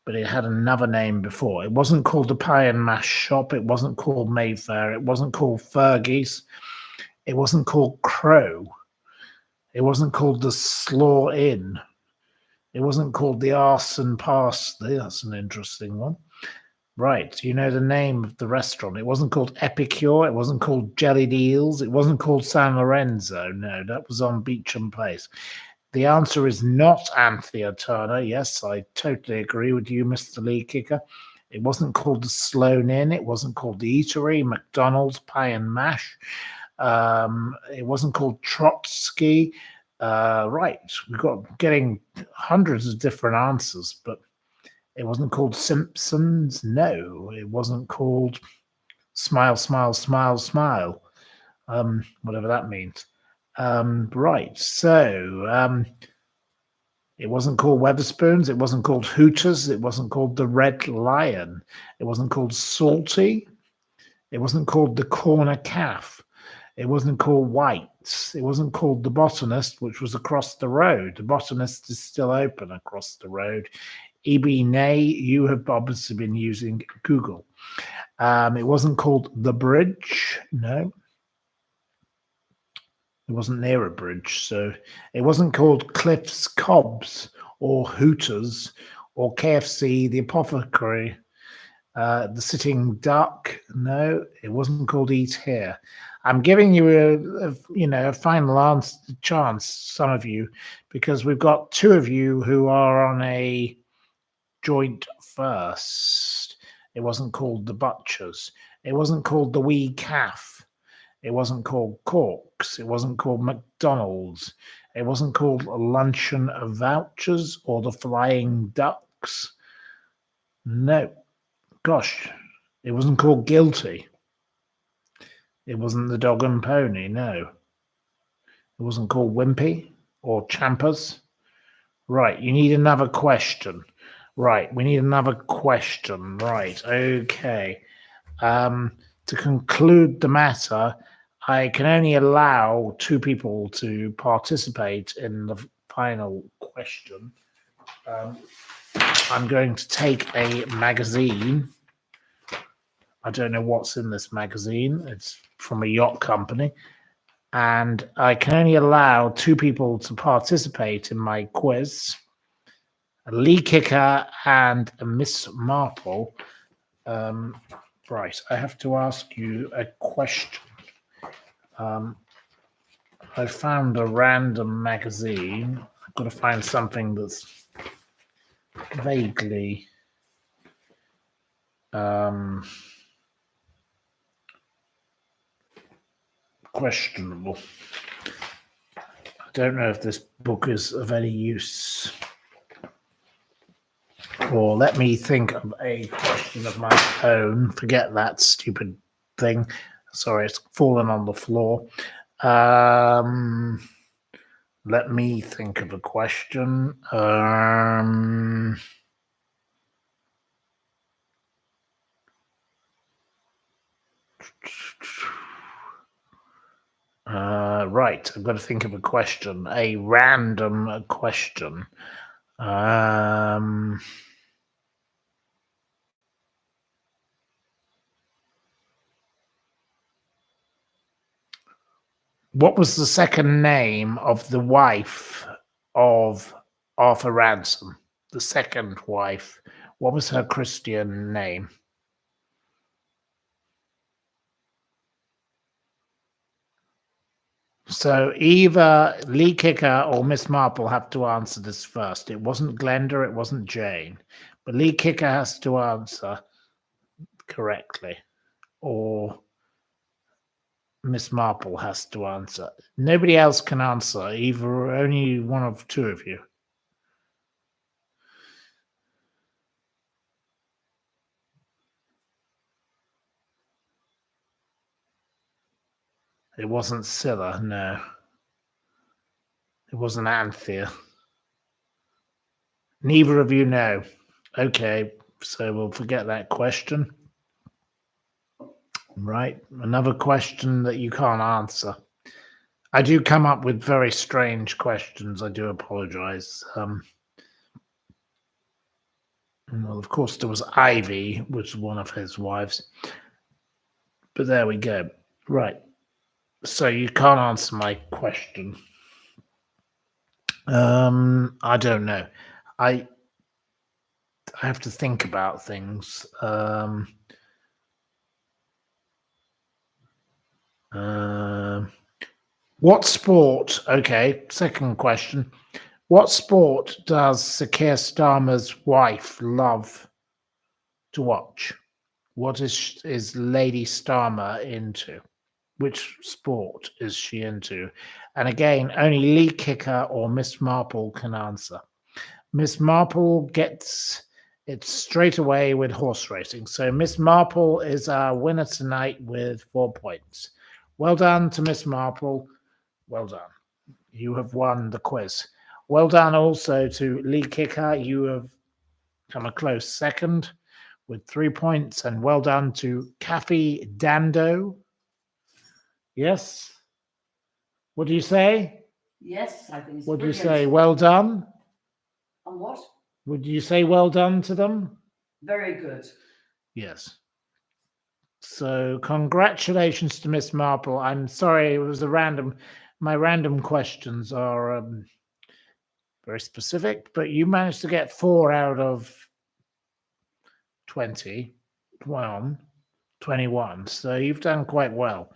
but it had another name before. It wasn't called the Pie and Mash Shop. It wasn't called Mayfair. It wasn't called Fergie's. It wasn't called Crow. It wasn't called the Slaw Inn. It wasn't called the Arson Parsley. That's an interesting one. Right. You know the name of the restaurant. It wasn't called Epicure. It wasn't called Jellied Eels. It wasn't called San Lorenzo. No, that was on Beecham Place. The answer is not Anthea Turner. Yes, I totally agree with you, Mr. Lee Kicker. It wasn't called the Sloan Inn. It wasn't called the Eatery, McDonald's, Pie and Mash. It wasn't called Trotsky. Right. We've got getting hundreds of different answers, but it wasn't called Simpsons. No, it wasn't called Smile, Smile, Smile, Smile. Whatever that means. Right. So it wasn't called Weatherspoons. It wasn't called Hooters. It wasn't called the Red Lion. It wasn't called Salty. It wasn't called the Corner Calf. It wasn't called White's. It wasn't called the Botanist, which was across the road. The Botanist is still open across the road. E.B. Nay, you have obviously been using Google. It wasn't called The Bridge. No. It wasn't near a bridge. So it wasn't called Cliff's Cobbs or Hooters or KFC, the Apothecary, the Sitting Duck. No, it wasn't called Eat Here. I'm giving you a final chance, some of you, because we've got two of you who are on a joint first. It wasn't called the Butchers. It wasn't called the Wee Calf. It wasn't called Corks. It wasn't called McDonald's. It wasn't called Luncheon Vouchers or the Flying Ducks. No. Gosh, it wasn't called Guilty. It wasn't the Dog and Pony, no. It wasn't called Wimpy or Champers. Right, you need another question. Right, we need another question. Right, okay. To conclude the matter, I can only allow two people to participate in the final question. I'm going to take a magazine. I don't know what's in this magazine. It's from a yacht company. And I can only allow two people to participate in my quiz. Lee Kicker and Miss Marple. Right, I have to ask you a question. I found a random magazine. I've got to find something that's vaguely questionable. I don't know if this book is of any use. Or let me think of a question of my own. Forget that stupid thing. Sorry, it's fallen on the floor. Let me think of a question. Right, I've got to think of a question. A random question. What was the second name of the wife of Arthur Ransom? The second wife. What was her Christian name? So either Lee Kicker or Miss Marple have to answer this first. It wasn't Glenda, it wasn't Jane. But Lee Kicker has to answer correctly. Or Miss Marple has to answer. Nobody else can answer, either only one of two of you. It wasn't Scylla, no. It wasn't Anthea. Neither of you know. Okay, so we'll forget that question. Right, another question that you can't answer. I do come up with very strange questions. I do apologize. Well, of course, there was Ivy, which was one of his wives. But there we go. Right. So you can't answer my question. I don't know. I have to think about things. What sport? Okay, second question. What sport does Sir Keir Starmer's wife love to watch? What is Lady Starmer into? Which sport is she into? And again, only Lee Kicker or Miss Marple can answer. Miss Marple gets it straight away with horse racing. So Miss Marple is our winner tonight with 4 points. Well done to Miss Marple. Well done. You have won the quiz. Well done also to Lee Kicker. You have come a close second with 3 points. And well done to Kathy Dando. Yes? What do you say? Yes, I think it's What do you brilliant. say? Well done? And what? Would you say well done to them? Very good. Yes. So congratulations to Miss Marple. I'm sorry it was my random questions are very specific, but you managed to get 4 out of 20, 21. So you've done quite well.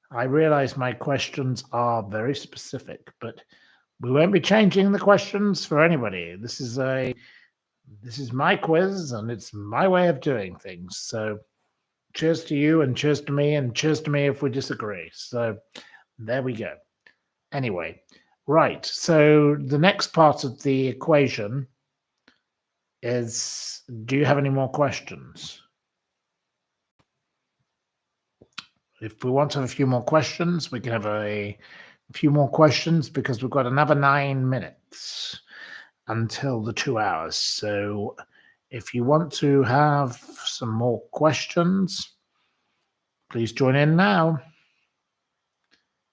I realize my questions are very specific, but we won't be changing the questions for anybody. This is my quiz and it's my way of doing things. So cheers to you and cheers to me and cheers to me if we disagree. So there we go. Anyway, right. So the next part of the equation is, do you have any more questions? If we want to have a few more questions, we can have a few more questions because we've got another 9 minutes until the 2 hours. So if you want to have some more questions, please join in now.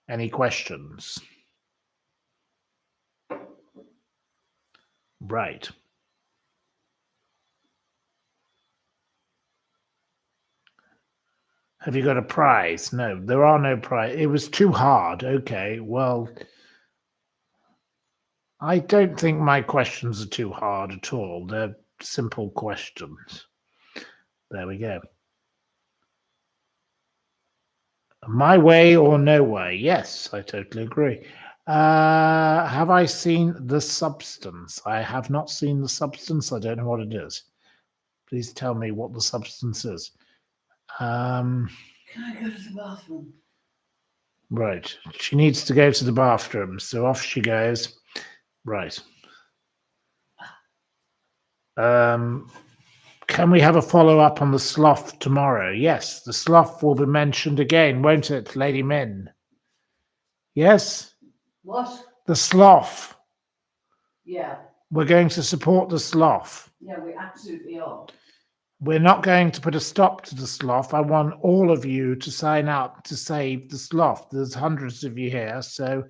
Any questions? Right. Have you got a prize? No, there are no prize. It was too hard. Okay, well, I don't think my questions are too hard at all. They're simple questions. There we go. My way or no way? Yes, I totally agree. Have I seen The Substance? I have not seen The Substance. I don't know what it is. Please tell me what The Substance is. Can I go to the bathroom? Right. She needs to go to the bathroom, so off she goes. Right. Can we have a follow-up on the sloth tomorrow? Yes, the sloth will be mentioned again, won't it, Lady Min? Yes? What? The sloth. Yeah. We're going to support the sloth. Yeah, we absolutely are. We're not going to put a stop to the sloth. I want all of you to sign up to save the sloth. There's hundreds of you here, so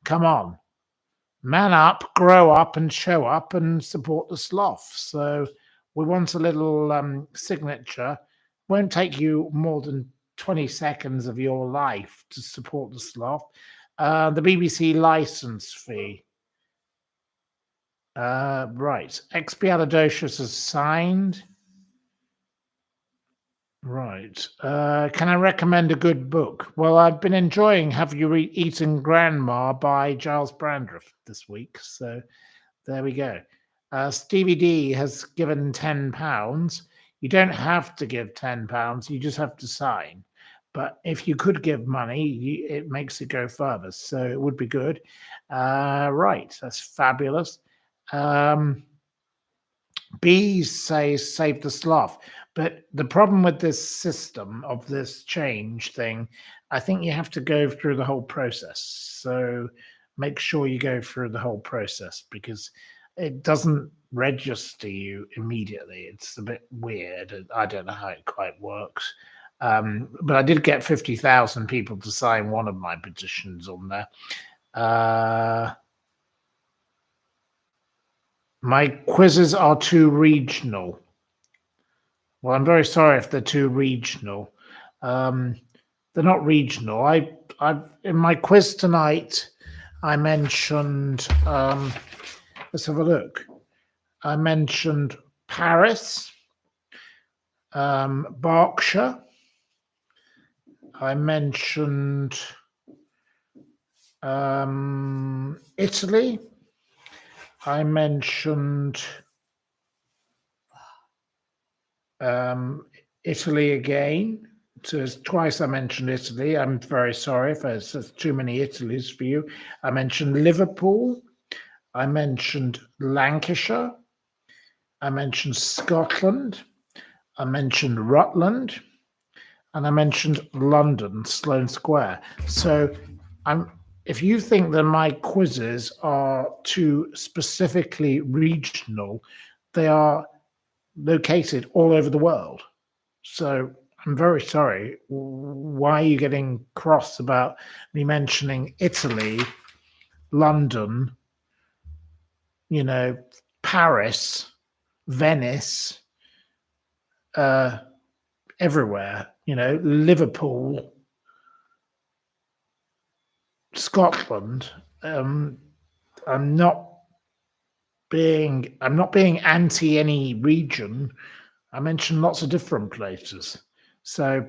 come on. Man up, grow up, and show up and support the sloth. So we want a little signature. Won't take you more than 20 seconds of your life to support the sloth. The BBC license fee. Right. Expialidocious is signed. Right. Can I recommend a good book? Well, I've been enjoying Have You Eaten Grandma by Giles Brandreth this week. So there we go. Stevie D has given £10. You don't have to give £10. You just have to sign. But if you could give money, it makes it go further. So it would be good. Right. That's fabulous. B says save the sloth. But the problem with this system of this change thing, I think you have to go through the whole process. So make sure you go through the whole process because it doesn't register you immediately. It's a bit weird. I don't know how it quite works. But I did get 50,000 people to sign one of my petitions on there. My quizzes are too regional. Well, I'm very sorry if they're too regional. They're not regional. I've in my quiz tonight, I mentioned. Let's have a look. I mentioned Paris, Berkshire. I mentioned Italy. I mentioned Italy again. So twice I mentioned Italy. I'm very sorry if there's too many Italys for you. I mentioned Liverpool. I mentioned Lancashire. I mentioned Scotland. I mentioned Rutland. And I mentioned London, Sloane Square. So if you think that my quizzes are too specifically regional, they are located all over the world. So I'm very sorry. Why are you getting cross about me mentioning Italy, London, Paris, Venice, everywhere, Liverpool, Scotland. I'm not being anti any region. I mentioned lots of different places. So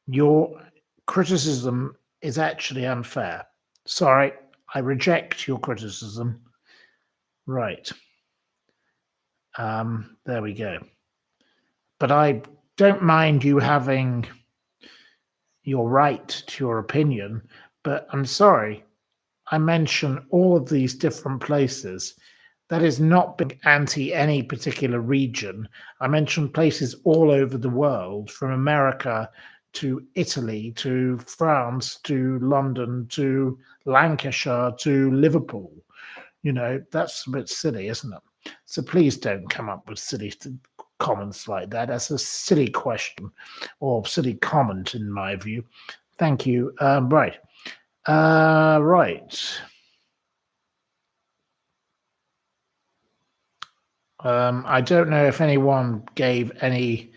your criticism is actually unfair. Sorry, I reject your criticism. Right. There we go. But I don't mind you having your right to your opinion, but I'm sorry, I mention all of these different places. That is not being anti any particular region. I mention places all over the world, from America to Italy to France to London to Lancashire to Liverpool. That's a bit silly, isn't it? So please don't come up with silly comments like that. That's a silly question or silly comment, in my view. Thank you. Right. Right. I don't know if anyone gave any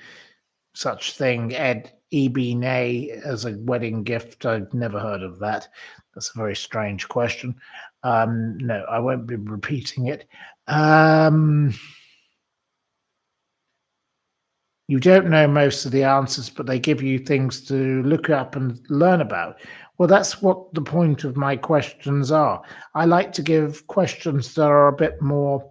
such thing, Ed Nay, as a wedding gift. I've never heard of that. That's a very strange question. No, I won't be repeating it. You don't know most of the answers, but they give you things to look up and learn about. Well, that's what the point of my questions are. I like to give questions that are a bit more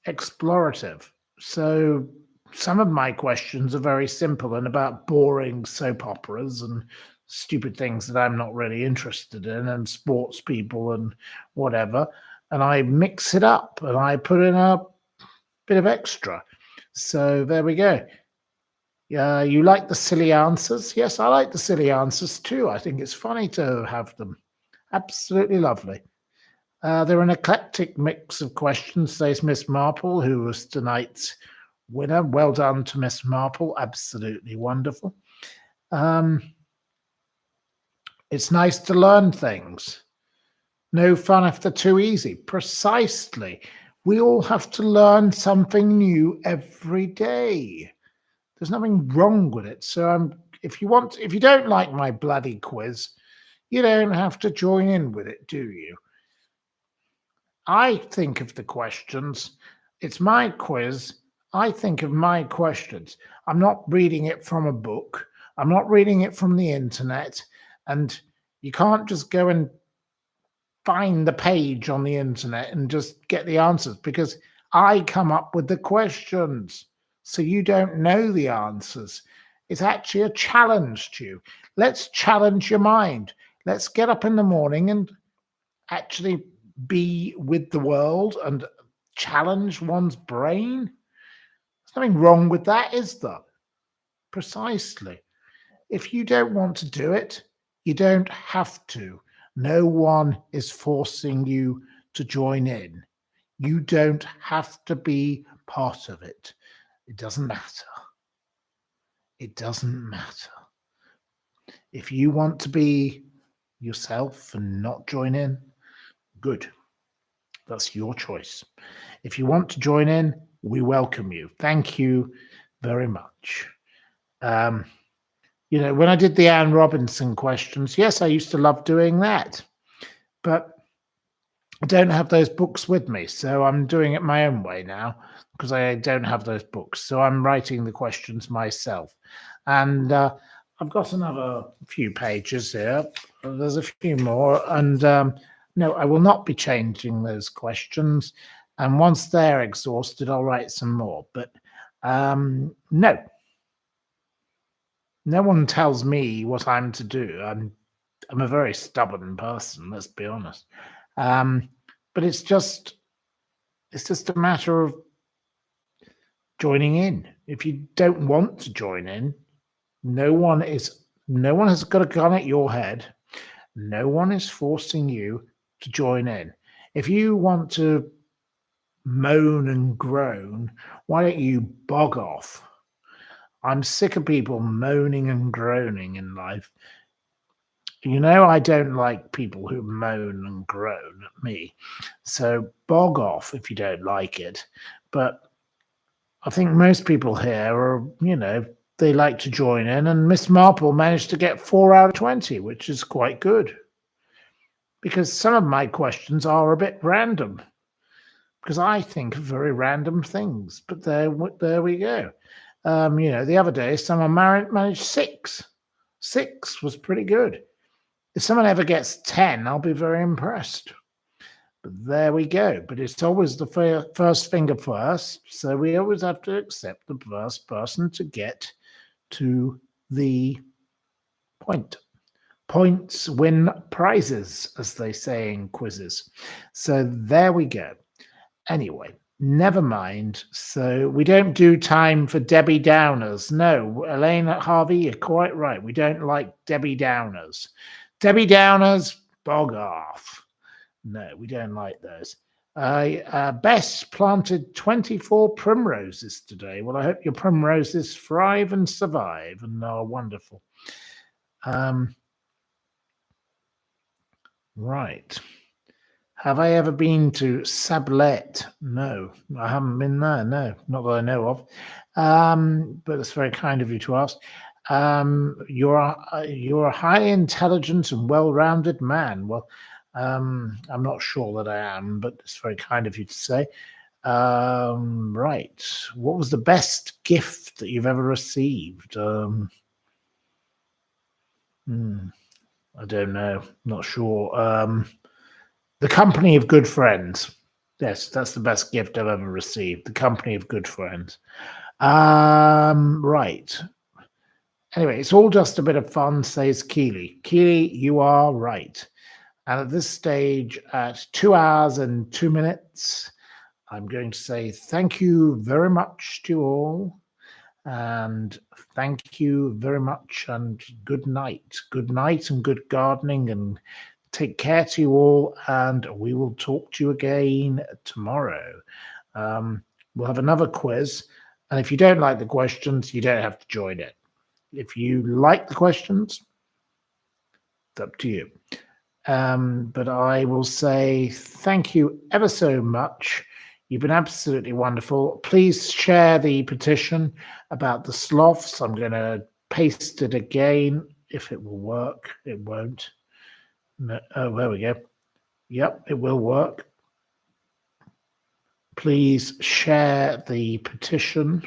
explorative. So some of my questions are very simple and about boring soap operas and stupid things that I'm not really interested in, and sports people and whatever. And I mix it up and I put in a bit of extra. So there we go. Yeah, you like the silly answers? Yes, I like the silly answers too. I think it's funny to have them. Absolutely lovely. They're an eclectic mix of questions, says Miss Marple, who was tonight's winner. Well done to Miss Marple. Absolutely wonderful. It's nice to learn things. No fun if they're too easy. Precisely. We all have to learn something new every day. There's nothing wrong with it. So if you don't like my bloody quiz, you don't have to join in with it, do you? I think of the questions. It's my quiz. I think of my questions. I'm not reading it from a book. I'm not reading it from the internet. And you can't just go and find the page on the internet and just get the answers, because I come up with the questions. So you don't know the answers. It's actually a challenge to you. Let's challenge your mind. Let's get up in the morning and actually be with the world and challenge one's brain. There's nothing wrong with that, is there? Precisely. If you don't want to do it, you don't have to. No one is forcing you to join in. You don't have to be part of it. It doesn't matter. It doesn't matter. If you want to be yourself and not join in, good. That's your choice. If you want to join in, we welcome you. Thank you very much. When I did the Anne Robinson questions, yes, I used to love doing that. But I don't have those books with me, so I'm doing it my own way now because I don't have those books. So I'm writing the questions myself. And I've got another few pages here. There's a few more. And no, I will not be changing those questions. And once they're exhausted, I'll write some more. But no, no one tells me what I'm to do. I'm a very stubborn person, let's be honest. But it's just a matter of joining in. If you don't want to join in, no one has got a gun at your head. No one is forcing you to join in. If you want to moan and groan, why don't you bog off? I'm sick of people moaning and groaning in life. I don't like people who moan and groan at me. So bog off if you don't like it. But I think most people here are, they like to join in, and Miss Marple managed to get 4 out of 20, which is quite good. Because some of my questions are a bit random, because I think of very random things. But there we go. The other day, someone managed 6. 6 was pretty good. If someone ever gets 10, I'll be very impressed. But there we go. But it's always the first finger first. So we always have to accept the first person to get to the point. Points win prizes, as they say in quizzes. So there we go. Anyway, never mind. So we don't do time for Debbie Downers. No, Elaine Harvey, you're quite right. We don't like Debbie Downers. Debbie Downers, bog off. No, we don't like those. Bess planted 24 primroses today. Well, I hope your primroses thrive and survive and are wonderful. Right. Have I ever been to Sablette? No, I haven't been there. No, not that I know of. But it's very kind of you to ask. You're a high intelligence and well-rounded man. Well, I'm not sure that I am, but it's very kind of you to say. Right. What was the best gift that you've ever received? I don't know. Not sure. The company of good friends. Yes, that's the best gift I've ever received. The company of good friends. Right. Anyway, it's all just a bit of fun, says Keely. Keely, you are right. And at this stage, at 2 hours and 2 minutes, I'm going to say thank you very much to you all. And thank you very much and good night. Good night and good gardening, and take care to you all. And we will talk to you again tomorrow. We'll have another quiz. And if you don't like the questions, you don't have to join it. If you like the questions, it's up to you. But I will say thank you ever so much. You've been absolutely wonderful. Please share the petition about the sloths. I'm going to paste it again. If it will work, it won't. No, oh, there we go. Yep, it will work. Please share the petition.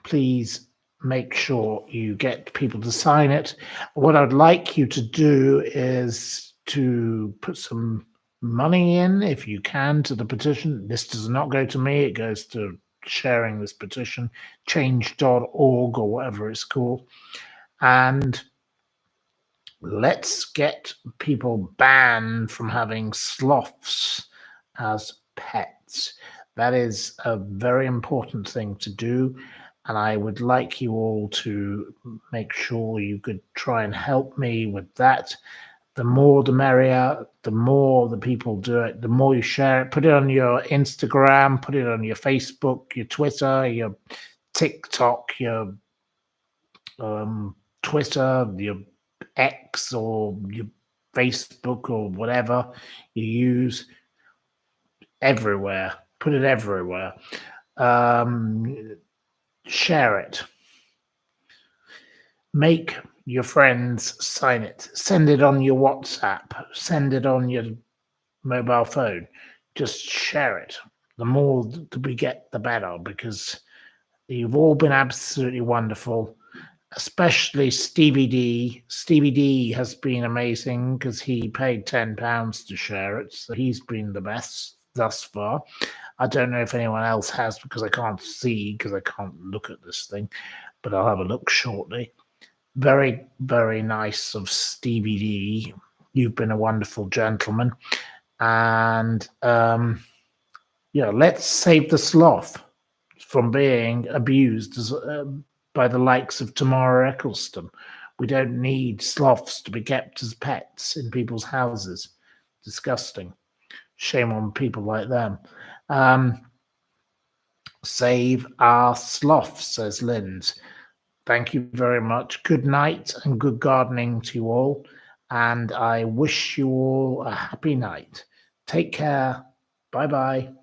Please make sure you get people to sign it. What I'd like you to do is to put some money in, if you can, to the petition. This does not go to me. It goes to sharing this petition, change.org or whatever it's called. And let's get people banned from having sloths as pets. That is a very important thing to do. And I would like you all to make sure you could try and help me with that. The more the merrier, the more the people do it, the more you share it. Put it on your Instagram, put it on your Facebook, your Twitter, your TikTok, your Twitter, your X, or your Facebook, or whatever you use. Everywhere. Put it everywhere. Share it. Make your friends sign it. Send it on your WhatsApp. Send it on your mobile phone, just share it. The more that we get, the better, because you've all been absolutely wonderful, especially Stevie D. Stevie D has been amazing because he paid £10 to share it, so he's been the best thus far. I don't know if anyone else has, because I can't see, because I can't look at this thing, but I'll have a look shortly. Very, very nice of Stevie D. You've been a wonderful gentleman. And let's save the sloth from being abused by the likes of Tamara Eccleston. We don't need sloths to be kept as pets in people's houses. Disgusting. Shame on people like them. Save our sloth, says Linz. Thank you very much. Good night and good gardening to you all. And I wish you all a happy night. Take care. Bye-bye.